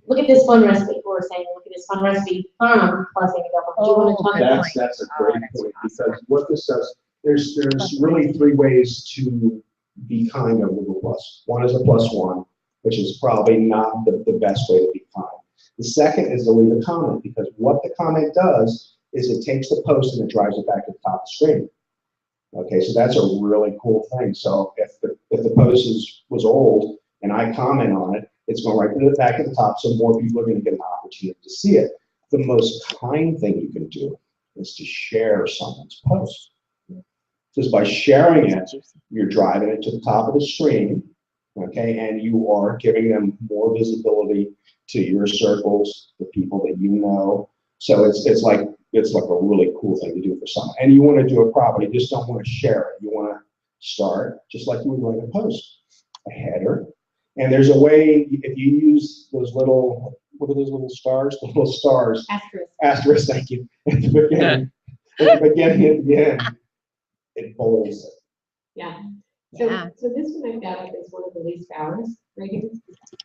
look at this fun recipe, or saying, look at this fun recipe from plus Amie Valpone. Do you want to talk about that? That's a great point, because what this does, there's really 3 ways to be kind of Google Plus. One is a +1, which is probably not the best way to be kind. The second is to leave a comment, because what the comment does is it takes the post and it drives it back to the top of the screen. Okay, so that's a really cool thing. So if the post was old and I comment on it, it's going right to the back at the top, so more people are going to get an opportunity to see it. The most kind thing you can do is to share someone's post. Just by sharing it, you're driving it to the top of the screen, okay, and you are giving them more visibility to your circles, the people that you know. So it's like a really cool thing to do for someone. And you want to do it properly. You just don't want to share it. You want to start just like you would write a post, a header. And there's a way, if you use those little, what are those little stars? The little stars. Asterisk, thank you. At the beginning, at the end, it bolds it. Yeah. Yeah. So this one I've got up is one of the least hours, right here.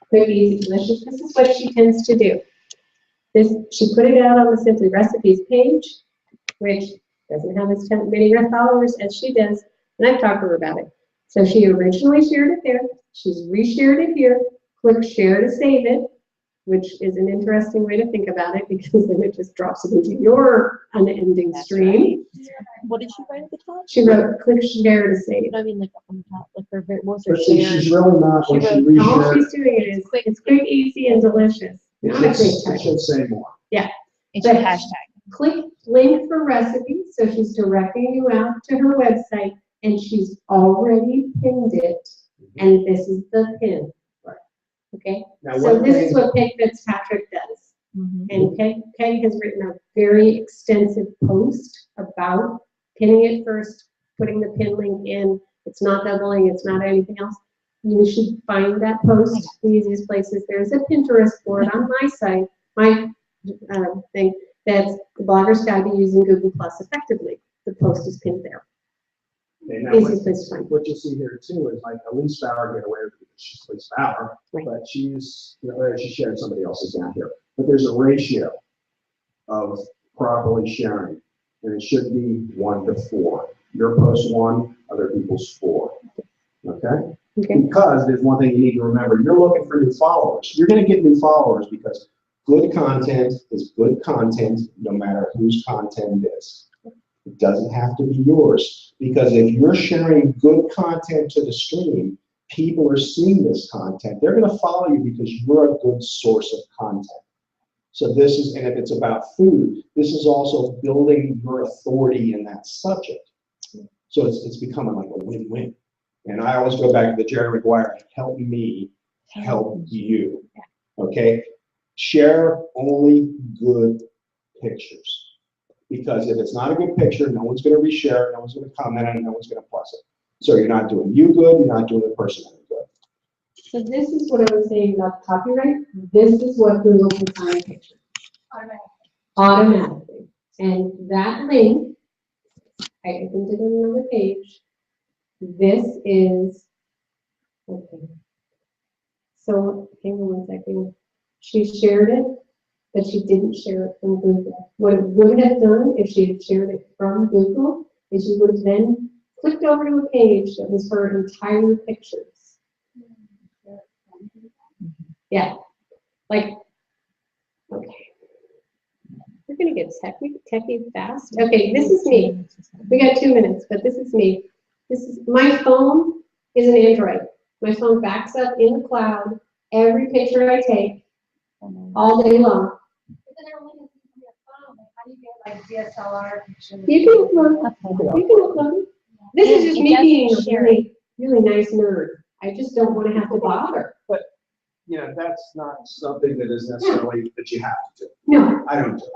Quick, easy, delicious. This is what she tends to do. She put it out on the Simply Recipes page, which doesn't have as many followers as she does, and I've talked to her about it. So she originally shared it there. She's reshared it here. Click share to save it, which is an interesting way to think about it, because then it just drops it into your unending stream. Right. What did she write at the top? She wrote click share to save. I mean, like up on the top, like her most But she's really not, when she All reshared, she's doing is it's quick, easy, and delicious. Not a great it title. should say more. It's your hashtag. Click link for recipes, so she's directing you out to her website, and she's already pinned it, and this is the pin. Okay, Now, so one this thing- is what Peg Fitzpatrick does. And Peg has written a very extensive post about pinning it first, putting the pin link in. It's not doubling, it's not anything else. You should find that post, the easiest places. There's a Pinterest board on my site, my thing. that the blogger's got to be using Google Plus effectively. The post is pinned there. And now Easy place to find. what you'll see here too is like Elise Bauer get away with it because she's Elise Bauer, Right. but she's, you know, she shared somebody else's down here. But there's a ratio of properly sharing, and it should be 1 to 4. Your post 1, other people's 4. Okay? Okay. Because there's one thing you need to remember, you're looking for new followers. You're going to get new followers because good content is good content no matter whose content it is. It doesn't have to be yours, because if you're sharing good content to the stream, people are seeing this content. They're going to follow you because you're a good source of content. So this is, and if it's about food, this is also building your authority in that subject. So it's becoming like a win-win. And I always go back to the Jerry Maguire, help me, help you. Okay? Share only good pictures. Because if it's not a good picture, no one's going to reshare it, no one's going to comment on it, no one's going to plus it. So you're not doing you good, you're not doing the person any good. So this is what I was saying about copyright. This is what Google can find pictures. Automatically. And that link, I opened it on another page. This is, okay. So, hang on one second. She shared it, but she didn't share it from Google. What it would have done if she had shared it from Google is she would have then clicked over to a page that was her entire pictures. Yeah, like, okay. We're gonna get techie fast. Okay, this is me. We got 2 minutes, but this is me. This is, my phone is an Android. My phone backs up in the cloud every picture I take all day long. How do you get like DSLR pictures? You can upload. You can upload. This is just me being a really nice nerd. I just don't want to have to bother. But, you know, that's not something that is necessarily that you have to do. No, I don't do it.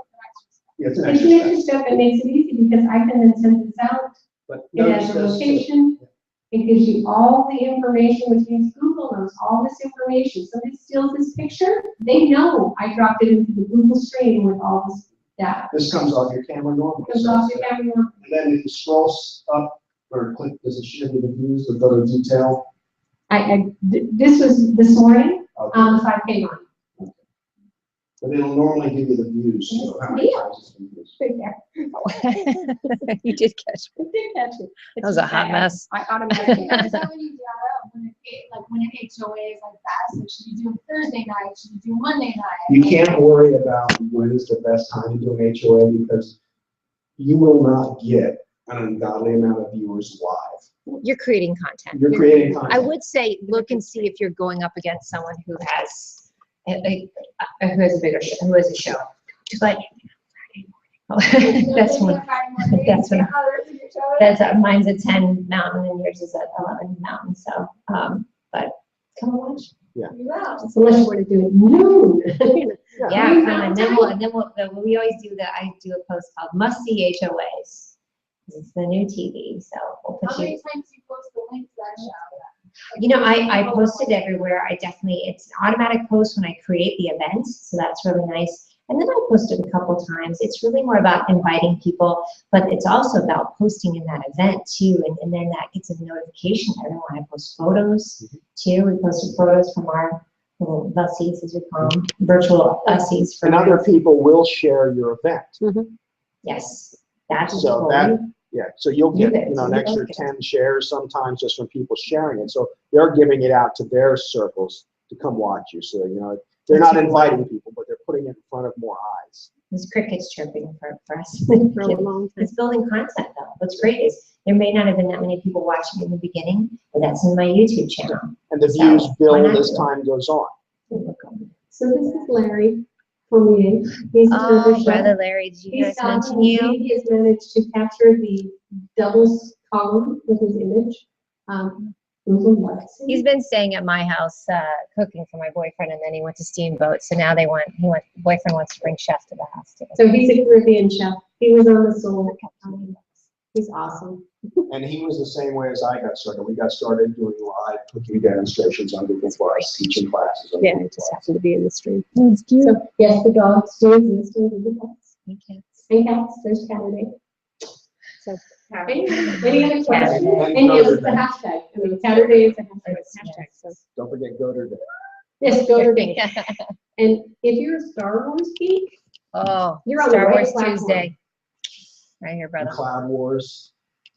Yeah, it's an it's an exercise. extra step that makes it easy because I can then send this out. But It has a location. It gives you all the information, which means Google knows all this information. Somebody steals this picture, they know I dropped it into the Google stream with all this data. This comes off your camera normally. Goes off your camera. And then if you scroll up or click, does it show you the views or go to detail? This was this morning, Okay. so I came on. But it'll normally give you the views. So how many times it's been used. Right there. You did catch I did catch it. That was a hot mess. I automatically. Is that when you data, when an HOA is like that, so should you do Thursday night, should you do Monday night? You can't worry about when is the best time to do an HOA because you will not get an ungodly amount of viewers live. You're creating content. You're creating content. I would say look and see if you're going up against someone who has who has a bigger show, who has a show. But that's one. That's one. That's mine's at 10 Mountain and yours is at 11 Mountain. So, but come on, watch. Yeah. Unless you want to do it noon. Yeah, come on. And then we always do that. I do a post called Must See HOAs. It's the new TV, so we'll put How you. many times do you post the link to that show? You know, I post it everywhere. It's an automatic post when I create the event, so that's really nice. And then I post it a couple times. It's really more about inviting people, but it's also about posting in that event too, and then that gets a notification to everyone. I post photos too. We posted photos from our little bussies, as we call them, virtual bussies. And other people will share your event. Yes, that's So cool. that, yeah, so you'll get, you know, an You extra guys. 10 shares sometimes just from people sharing it. So they're giving it out to their circles to come watch you. So, you know, they're not inviting people, but they're putting it in front of more eyes. This cricket's chirping for us. For a long time. It's building content though. What's great is there may not have been that many people watching in the beginning, but that's in my YouTube channel. And the So, views why build not as do it? time goes on. So this is Larry Fournier. He's a Oh, Turkish brother Larry, did you guys mention you? He has managed to capture the double column with his image. Google loves He's it. been staying at my house cooking for my boyfriend, and then he went to Steamboat. So now boyfriend wants to bring chef to the house too. So he's a Caribbean chef. He was on the Soul. He's awesome. And he was the same way as I got started. We got started doing live cooking demonstrations on Google Plus, teaching classes on Yeah, Google it just Plus. happened to be in the stream. That's cute. So yes, the dogs do exist in Google Plus. Thank you. And cats, there's Saturday. So, any other questions? And And yes, Goater it's a Day. hashtag. I mean, Saturday is a hashtag, so. Don't forget Goater Day. Yes, Goater Day. And if you're a Star Wars geek, Oh, You're on the Star right Wars platform. Tuesday. Right here, And brother. Cloud Wars.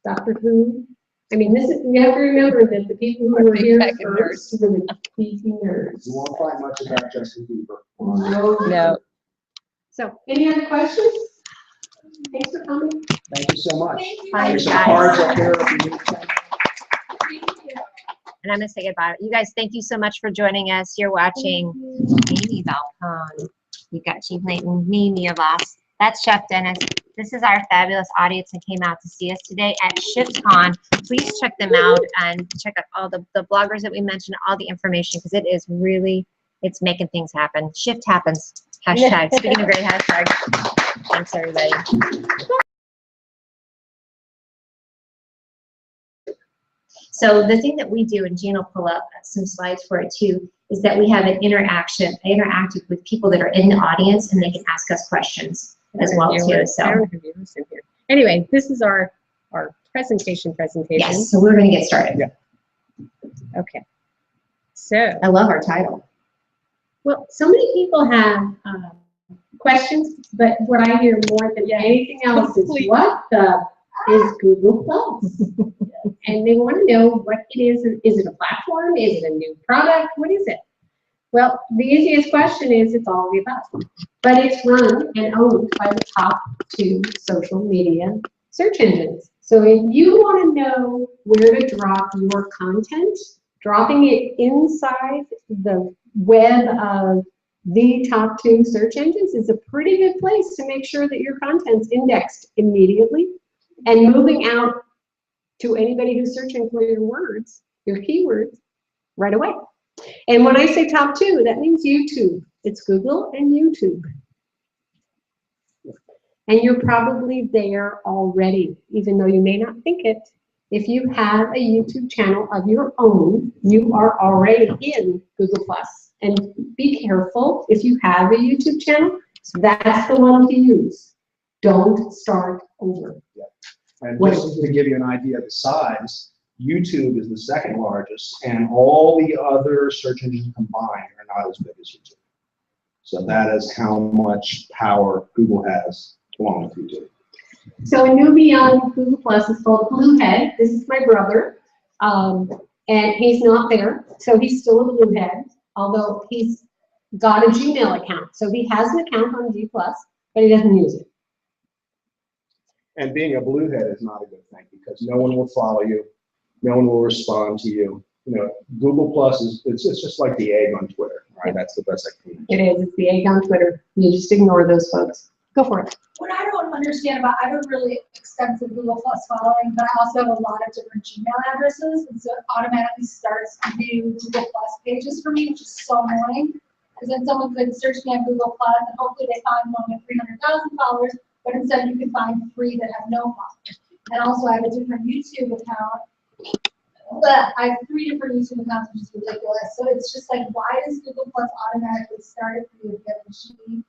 Doctor Who. I mean, this is, you have to remember that the people who were Big here fucking first were the geeky nerds. You won't find much about Justin Bieber. No. So, any other questions? Thanks for coming. Thank you so much. Thank you. Bye, There's some guys. cards up there if you need them. Thank you. And I'm gonna say goodbye. You guys, thank you so much for joining us. You're watching Amie Valpone. You got Chief Layton, me of us. That's Chef Dennis. This is our fabulous audience that came out to see us today at ShiftCon. Please check them out and check out all the bloggers that we mentioned, all the information, because it is really, it's making things happen. Shift happens. Hashtag. Speaking of great hashtags. Thanks, everybody. So the thing that we do, and Jean will pull up some slides for it too, is that we have an interactive with people that are in the audience, and they can ask us questions as well too. So Anyway, this is our presentation. yes, so we're going to get started. Yeah. Okay. So, I love our title. well, so many people have questions, but what I hear more than anything else is what the is Google Plus? And they want to know what it is. Is it a platform? Is it a new product? What is it? Well, the easiest question is it's all of the above. But it's run and owned by the top 2 social media search engines. So if you want to know where to drop your content, dropping it inside the web of the top 2 search engines is a pretty good place to make sure that your content's indexed immediately and moving out to anybody who's searching for your words, your keywords, right away. And when I say top 2, that means YouTube. It's Google and YouTube. And you're probably there already, even though you may not think it. If you have a YouTube channel of your own, you are already in Google+. And be careful, if you have a YouTube channel, that's the one to use. Don't start over. And just to give you an idea of the size, YouTube is the 2nd largest, and all the other search engines combined are not as big as YouTube. So that is how much power Google has along with YouTube. So a newbie on Google Plus is called Bluehead. This is my brother, and he's not there, so he's still a Bluehead, although he's got a Gmail account. So he has an account on G+, but he doesn't use it. And being a Bluehead is not a good thing because no one will follow you, no one will respond to you. You know, Google Plus it's just like the egg on Twitter, right? That's the best I can. It is. It's the egg on Twitter. You just ignore those folks. Go for it. What I don't understand about, I have a really extensive Google Plus following, but I also have a lot of different Gmail addresses, and so it automatically starts new Google Plus pages for me, which is so annoying. Because then someone could search me on Google Plus, and hopefully they find one with 300,000 followers, but instead you can find 3 that have no followers. And also I have a different YouTube account. But I have 3 different YouTube accounts, which is ridiculous. So it's just like, why does Google Plus automatically start it for you if you have a machine?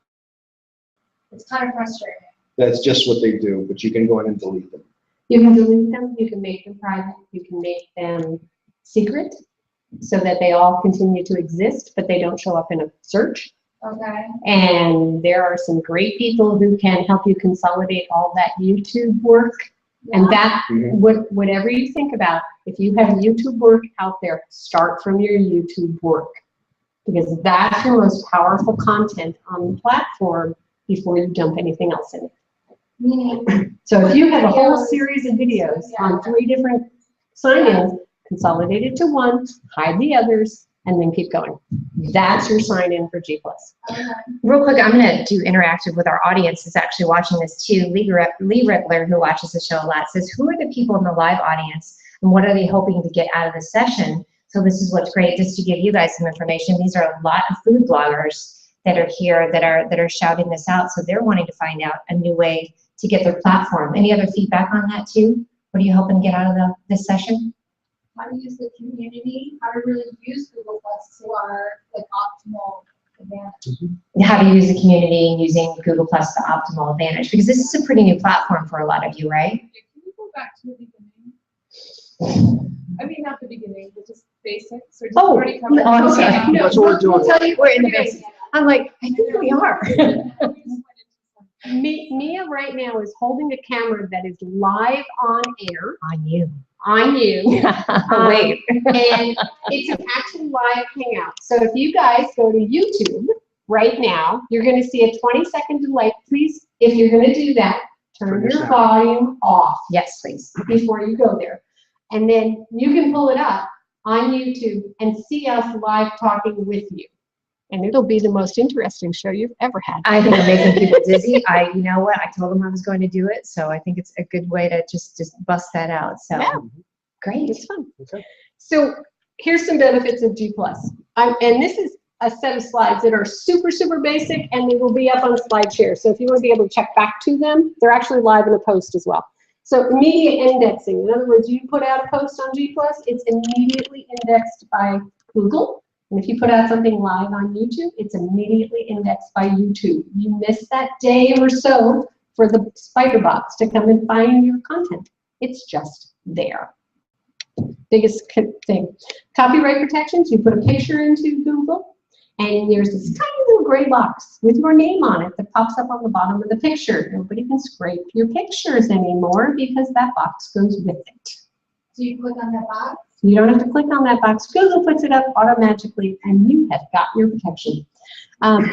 It's kind of frustrating. That's just what they do, but you can go in and delete them. You can delete them. You can make them private. You can make them secret so that they all continue to exist, but they don't show up in a search. Okay. And there are some great people who can help you consolidate all that YouTube work. And that, whatever you think about, if you have YouTube work out there, start from your YouTube work. Because that's your most powerful content on the platform before you dump anything else in it. Meaning, So if you have a whole series of videos on 3 different sign-ins, consolidate it to one, hide the others, and then keep going. That's your sign-in for G+. Real quick, I'm going to do interactive with our audience that's actually watching this too. Lee Rickler, who watches the show a lot, says, who are the people in the live audience and what are they hoping to get out of the session? So this is what's great, just to give you guys some information. These are a lot of food bloggers that are here that are shouting this out. So they're wanting to find out a new way to get their platform. Any other feedback on that too? What are you hoping to get out of this session? how to use the community, how to really use Google Plus to our like optimal advantage. How to use the community and using Google Plus to optimal advantage, because this is a pretty new platform for a lot of you, right? Can we go back to the beginning? I mean, not the beginning, but just basics, or just Oh, already covered? oh, I'm sorry. Okay. That's what we're doing. We'll tell you we're in the basics. I'm like, I think we are. Mia right now is holding a camera that is live on air. On you. On you. Wait. And it's an actual live hangout. So if you guys go to YouTube right now, you're going to see a 20-second delay. Please, if you're going to do that, turn your volume off Yes, please. before you go there. And then you can pull it up on YouTube and see us live talking with you. And it'll be the most interesting show you've ever had. I think I'm making people dizzy. You know what? I told them I was going to do it, so I think it's a good way to just bust that out. So Yeah. great. It's fun. Okay. So here's some benefits of G+. And this is a set of slides that are super, super basic, and they will be up on SlideShare. So if you want to be able to check back to them, they're actually live in a post as well. So immediate indexing. In other words, you put out a post on G+, it's immediately indexed by Google. And if you put out something live on YouTube, it's immediately indexed by YouTube. You miss that day or so for the spider bots to come and find your content. It's just there. Biggest thing. Copyright protections, you put a picture into Google, and there's this tiny little gray box with your name on it that pops up on the bottom of the picture. Nobody can scrape your pictures anymore because that box goes with it. So you click on that box. You don't have to click on that box. Google puts it up automatically, and you have got your protection.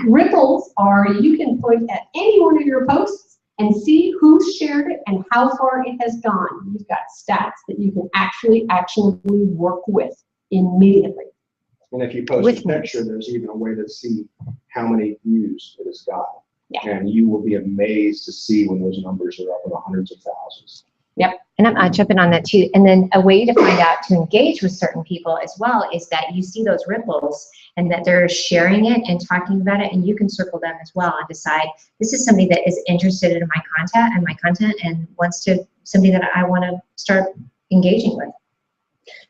Ripples are, you can point at any one of your posts and see who shared it and how far it has gone. You've got stats that you can actually actionably work with immediately. And if you post a picture, there's even a way to see how many views it has got. Yeah. And you will be amazed to see when those numbers are up in the hundreds of thousands. Yep. And I'm jumping on that too. And then a way to find out to engage with certain people as well is that you see those ripples and that they're sharing it and talking about it, and you can circle them as well and decide this is somebody that is interested in my content and wants to, somebody that I want to start engaging with.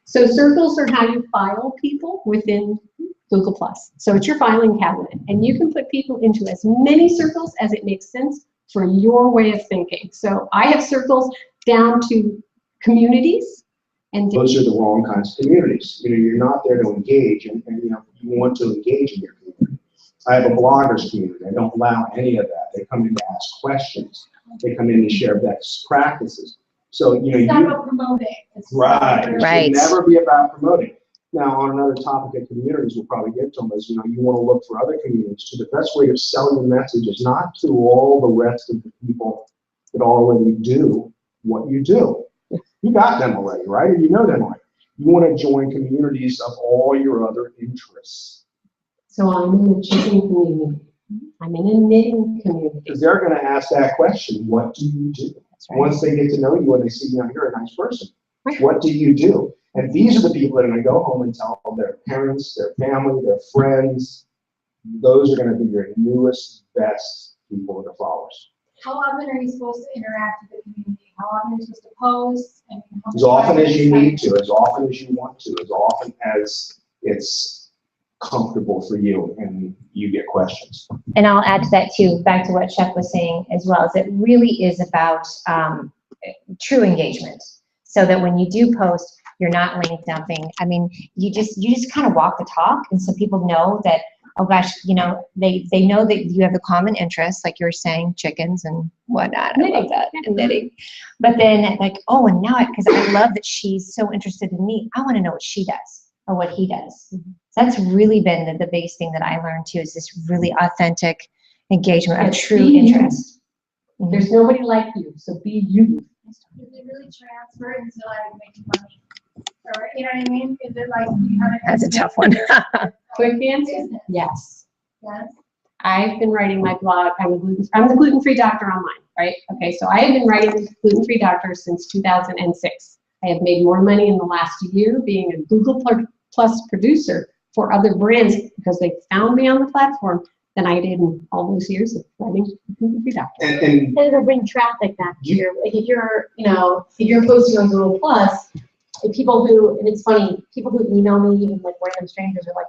So circles are how you file people within Google+. So it's your filing cabinet, and you can put people into as many circles as it makes sense for your way of thinking. So I have circles down to communities, and Those are the wrong kinds of communities. You know, you're not there to engage, and you know, you want to engage in your community. I have a bloggers community. I don't allow any of that. They come in to ask questions. They come in to share best practices. So, you know, It's not about promoting. It's right. It Right. should never be about promoting. Now, on another topic of communities, we'll probably get to them, is, you know, you want to look for other communities too. The best way to sell your message is not to all the rest of the people that already do what you do. You got them already, right? Or you know them already. You want to join communities of all your other interests. so I'm in a chicken community. I'm in a knitting community. Because they're going to ask that question, what do you do? That's right. Once they get to know you and they see, you know, you're a nice person, Right. what do you do? And these are the people that are going to go home and tell their parents, their family, their friends. Those are going to be your newest, best people that are followers. How often are you supposed to interact with the community? How often are you supposed to post? And how As much often time as do you spend? need to, as often as you want to, as often as it's comfortable for you and you get questions. And I'll add to that too, back to what Chef was saying as well, is it really is about true engagement. So that when you do post, you're not link dumping. I mean, you just kind of walk the talk, and so people know that, oh gosh, you know, they know that you have a common interest, like you were saying, chickens and whatnot. I love that, and knitting. But then like, oh, and now, because I love that she's so interested in me, I want to know what she does or what he does. So that's really been the biggest thing that I learned too, is this really authentic engagement of Yes, true be you. interest. Mhm. There's nobody like you, so be you. Is it really transfer into like making money? Or, you know what I mean? Is it like you have That's a tough one. Quick answer, Business. yes. Yes. I've been writing my blog. I'm the gluten-free doctor online, right? Okay, so I have been writing gluten-free doctor since 2006. I have made more money in the last year being a Google Plus producer for other brands because they found me on the platform than I did in all those years of writing gluten-free doctor. And It'll bring traffic back to your, like if you're, you know, if you're posting on Google Plus, and people who, and it's funny, people who email me, even like random strangers are like,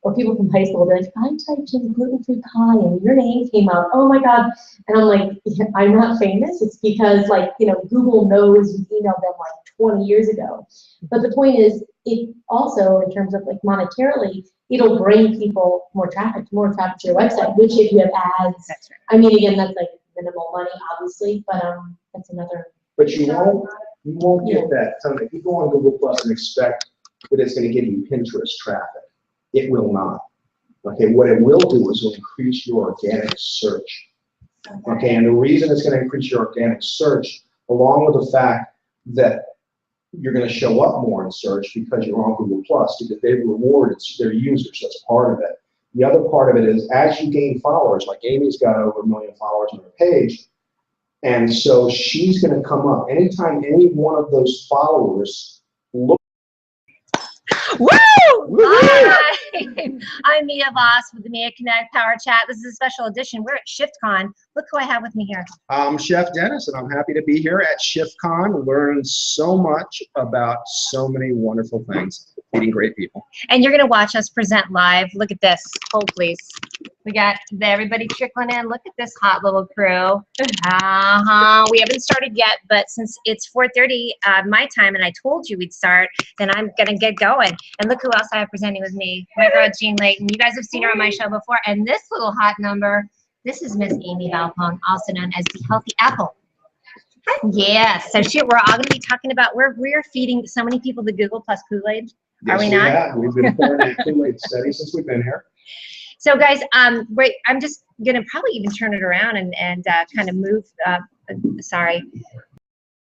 or people from high school will be like, I typed in gluten-free pie and your name came up. Oh my God. And I'm like, I'm not famous. It's because like, you know, Google knows you emailed them like 20 years ago. But the point is, it also, in terms of like monetarily, it'll bring people more traffic to your website, which if you have ads, That's right. I mean, again, that's like minimal money, obviously, but that's another. But you won't get that. If you go on Google Plus and expect that it's going to give you Pinterest traffic, it will not. Okay, what it will do is it'll increase your organic search. Okay, and the reason it's going to increase your organic search, along with the fact that you're going to show up more in search because you're on Google Plus, because they've rewarded their users. That's part of it. The other part of it is as you gain followers, like Amie's got over 1 million followers on her page, and so she's going to come up anytime any one of those followers look. Woo! Hi! I'm Mia Voss with the Mia Connect Power Chat. This is a special edition. We're at ShiftCon. Look who I have with me here. I'm Chef Dennis, and I'm happy to be here at ShiftCon. Learn so much about so many wonderful things, meeting great people. And you're going to watch us present live. Look at this. Hold, please. We got everybody trickling in. Look at this hot little crew. We haven't started yet, but since it's 4:30 my time, and I told you we'd start, then I'm going to get going. And look who else I have presenting with me. My girl, Layton. You guys have seen her on my show before. And this little hot number, this is Miss Amie Valpone, also known as the Healthy Apple. Yes. So we're all going to be talking about, we're feeding so many people the Google Plus Kool-Aid. Are we not? Have. We've been pouring that Kool-Aid steady since we've been here. So guys, wait, I'm just gonna probably even turn it around and kind of move, sorry,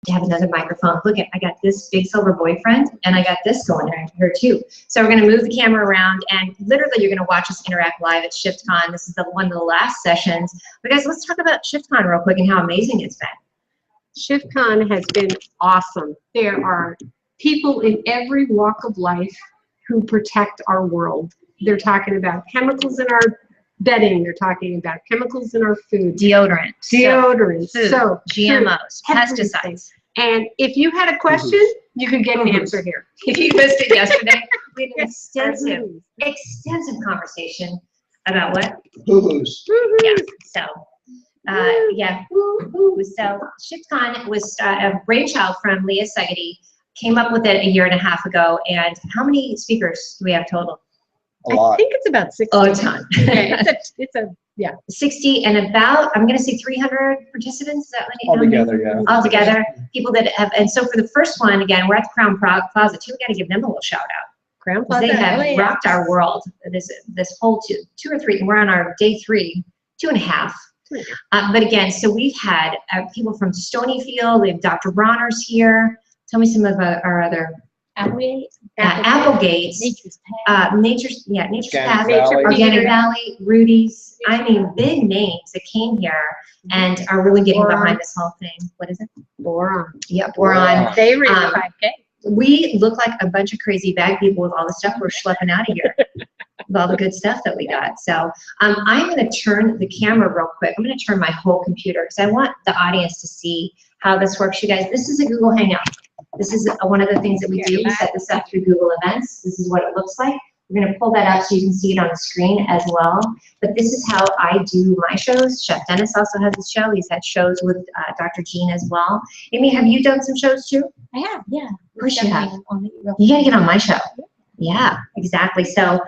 I have another microphone. Look, I got this big silver boyfriend and I got this going here too. So we're gonna move the camera around and literally you're gonna watch us interact live at ShiftCon. This is one of the last sessions. But guys, let's talk about ShiftCon real quick and how amazing it's been. ShiftCon has been awesome. There are people in every walk of life who protect our world. They're talking about chemicals in our bedding. They're talking about chemicals in our food. Deodorant, soap, GMOs, everything. pesticides. And if you had a question, you could get an answer here. If you missed it yesterday, we had an extensive conversation about what? Boo-boos. Yeah, so, yeah. So ShiftCon was a brainchild from Leah Segedy, came up with it a year and a half ago. And how many speakers do we have total? A lot. I think it's about 60. Oh, a ton. Yeah. 60 and about, I'm going to say 300 participants. Is that what Altogether, yeah. Altogether, people that have, and so for the first one, again, we're at the Crown Plaza too. We got to give them a little shout out. Crown Plaza. They have rocked our world. This whole two or three, and we're on our day 3, 2.5. But again, so we've had people from Stonyfield. We have Dr. Bronner's here. Tell me some of our other. Applegate, Nature's Path, Organic Valley, Rudy's. I mean, big names that came here and are really getting behind this whole thing. What is it? Boron. Yeah, Boron. They ran 5K. We look like a bunch of crazy bag people with all the stuff we're schlepping out of here. With all the good stuff that we got. So I'm going to turn the camera real quick. I'm going to turn my whole computer because I want the audience to see how this works. You guys, this is a Google Hangout. This is one of the things that we do. We set this up through Google Events. This is what it looks like. We're going to pull that up so you can see it on the screen as well. But this is how I do my shows. Chef Dennis also has a show. He's had shows with Dr. Jean as well. Amie, have you done some shows too? I have, yeah. Of course you have. You got to get on my show. Yeah, exactly. So,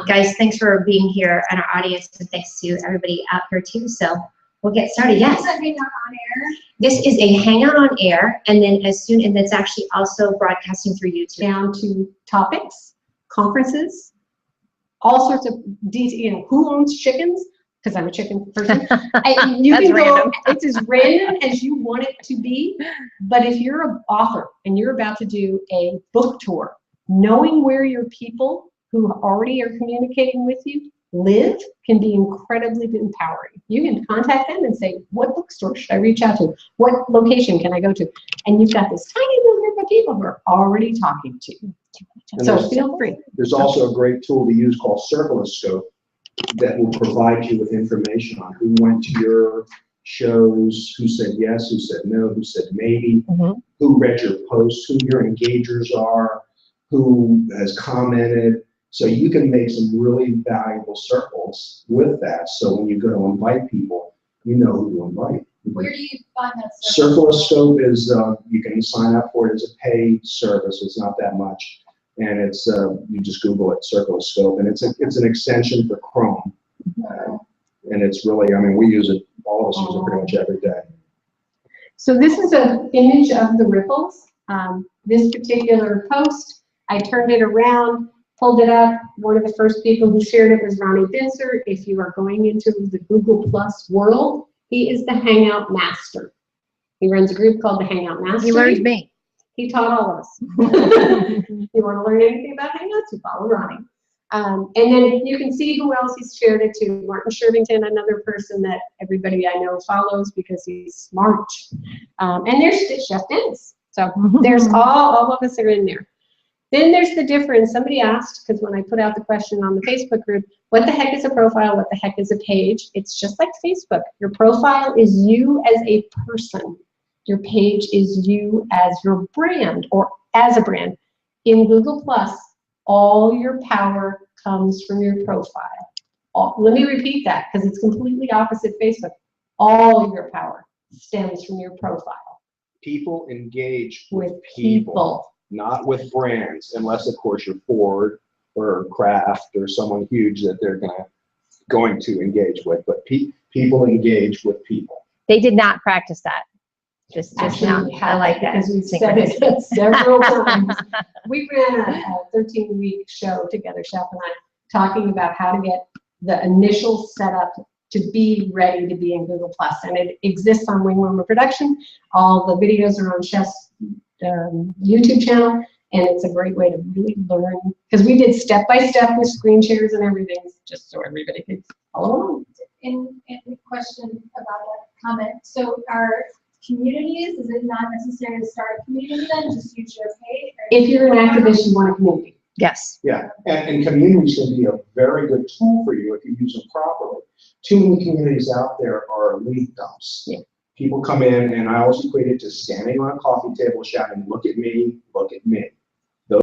guys, thanks for being here and our audience, and thanks to everybody out here too. So we'll get started. Yes. Is that being on air? This is a Hangout on air, and then and it's actually also broadcasting through YouTube. Down to topics, conferences, all sorts of details. Who owns chickens? Because I'm a chicken person. And you can go. It's as random as you want it to be. But if you're an author and you're about to do a book tour, knowing where your people who already are communicating with you live can be incredibly empowering. You can contact them and say, what bookstore should I reach out to? What location can I go to? And you've got this tiny little group of people who are already talking to you. So feel free. There's also a great tool to use called Circuloscope that will provide you with information on who went to your shows, who said yes, who said no, who said maybe, who read your posts, who your engagers are, who has commented. So you can make some really valuable circles with that. So when you go to invite people, you know who to invite. Where do you find that? Circle of Scope is, you can sign up for it as a paid service. It's not that much. And it's, you just Google it, Circle of Scope. And it's an extension for Chrome. And it's really, I mean, we use it, all of us use it pretty much every day. So this is an image of the ripples. This particular post, I turned it around, pulled it up. One of the first people who shared it was Ronnie Binzer. If you are going into the Google Plus world, he is the Hangout master. He runs a group called the Hangout Master. He learned me. He taught all of us. If you want to learn anything about Hangouts, you follow Ronnie. And then you can see who else he's shared it to. Martin Shervington, another person that everybody I know follows because he's smart. And there's Chef Dennis. So there's all of us are in there. Then there's the difference. Somebody asked, because when I put out the question on the Facebook group, what the heck is a profile? What the heck is a page? It's just like Facebook. Your profile is you as a person. Your page is you as your brand or as a brand. In Google Plus, all your power comes from your profile. Let me repeat that because it's completely opposite Facebook. All your power stems from your profile. People engage With people. Not with brands, unless of course you're Ford or Kraft or someone huge that they're going to engage with. But people engage with people. They did not practice that. Just Actually, now. we I had like that that. because we've said it several times. We ran a 13-week show together, Chef and I, talking about how to get the initial setup to be ready to be in Google Plus, and it exists on Wing Production. All the videos are on Chef's YouTube channel, and it's a great way to really learn, because we did step-by-step with screen shares and everything, just so everybody could follow along. In question about that comment, so our communities, is it not necessary to start a community then, just use your page? If you're an activist, you want a community. Yes. Yeah, and communities can be a very good tool for you if you use them properly. Too many communities out there are lead dumps. Yeah. People come in, and I always equate it to standing on a coffee table shouting, "Look at me, look at me."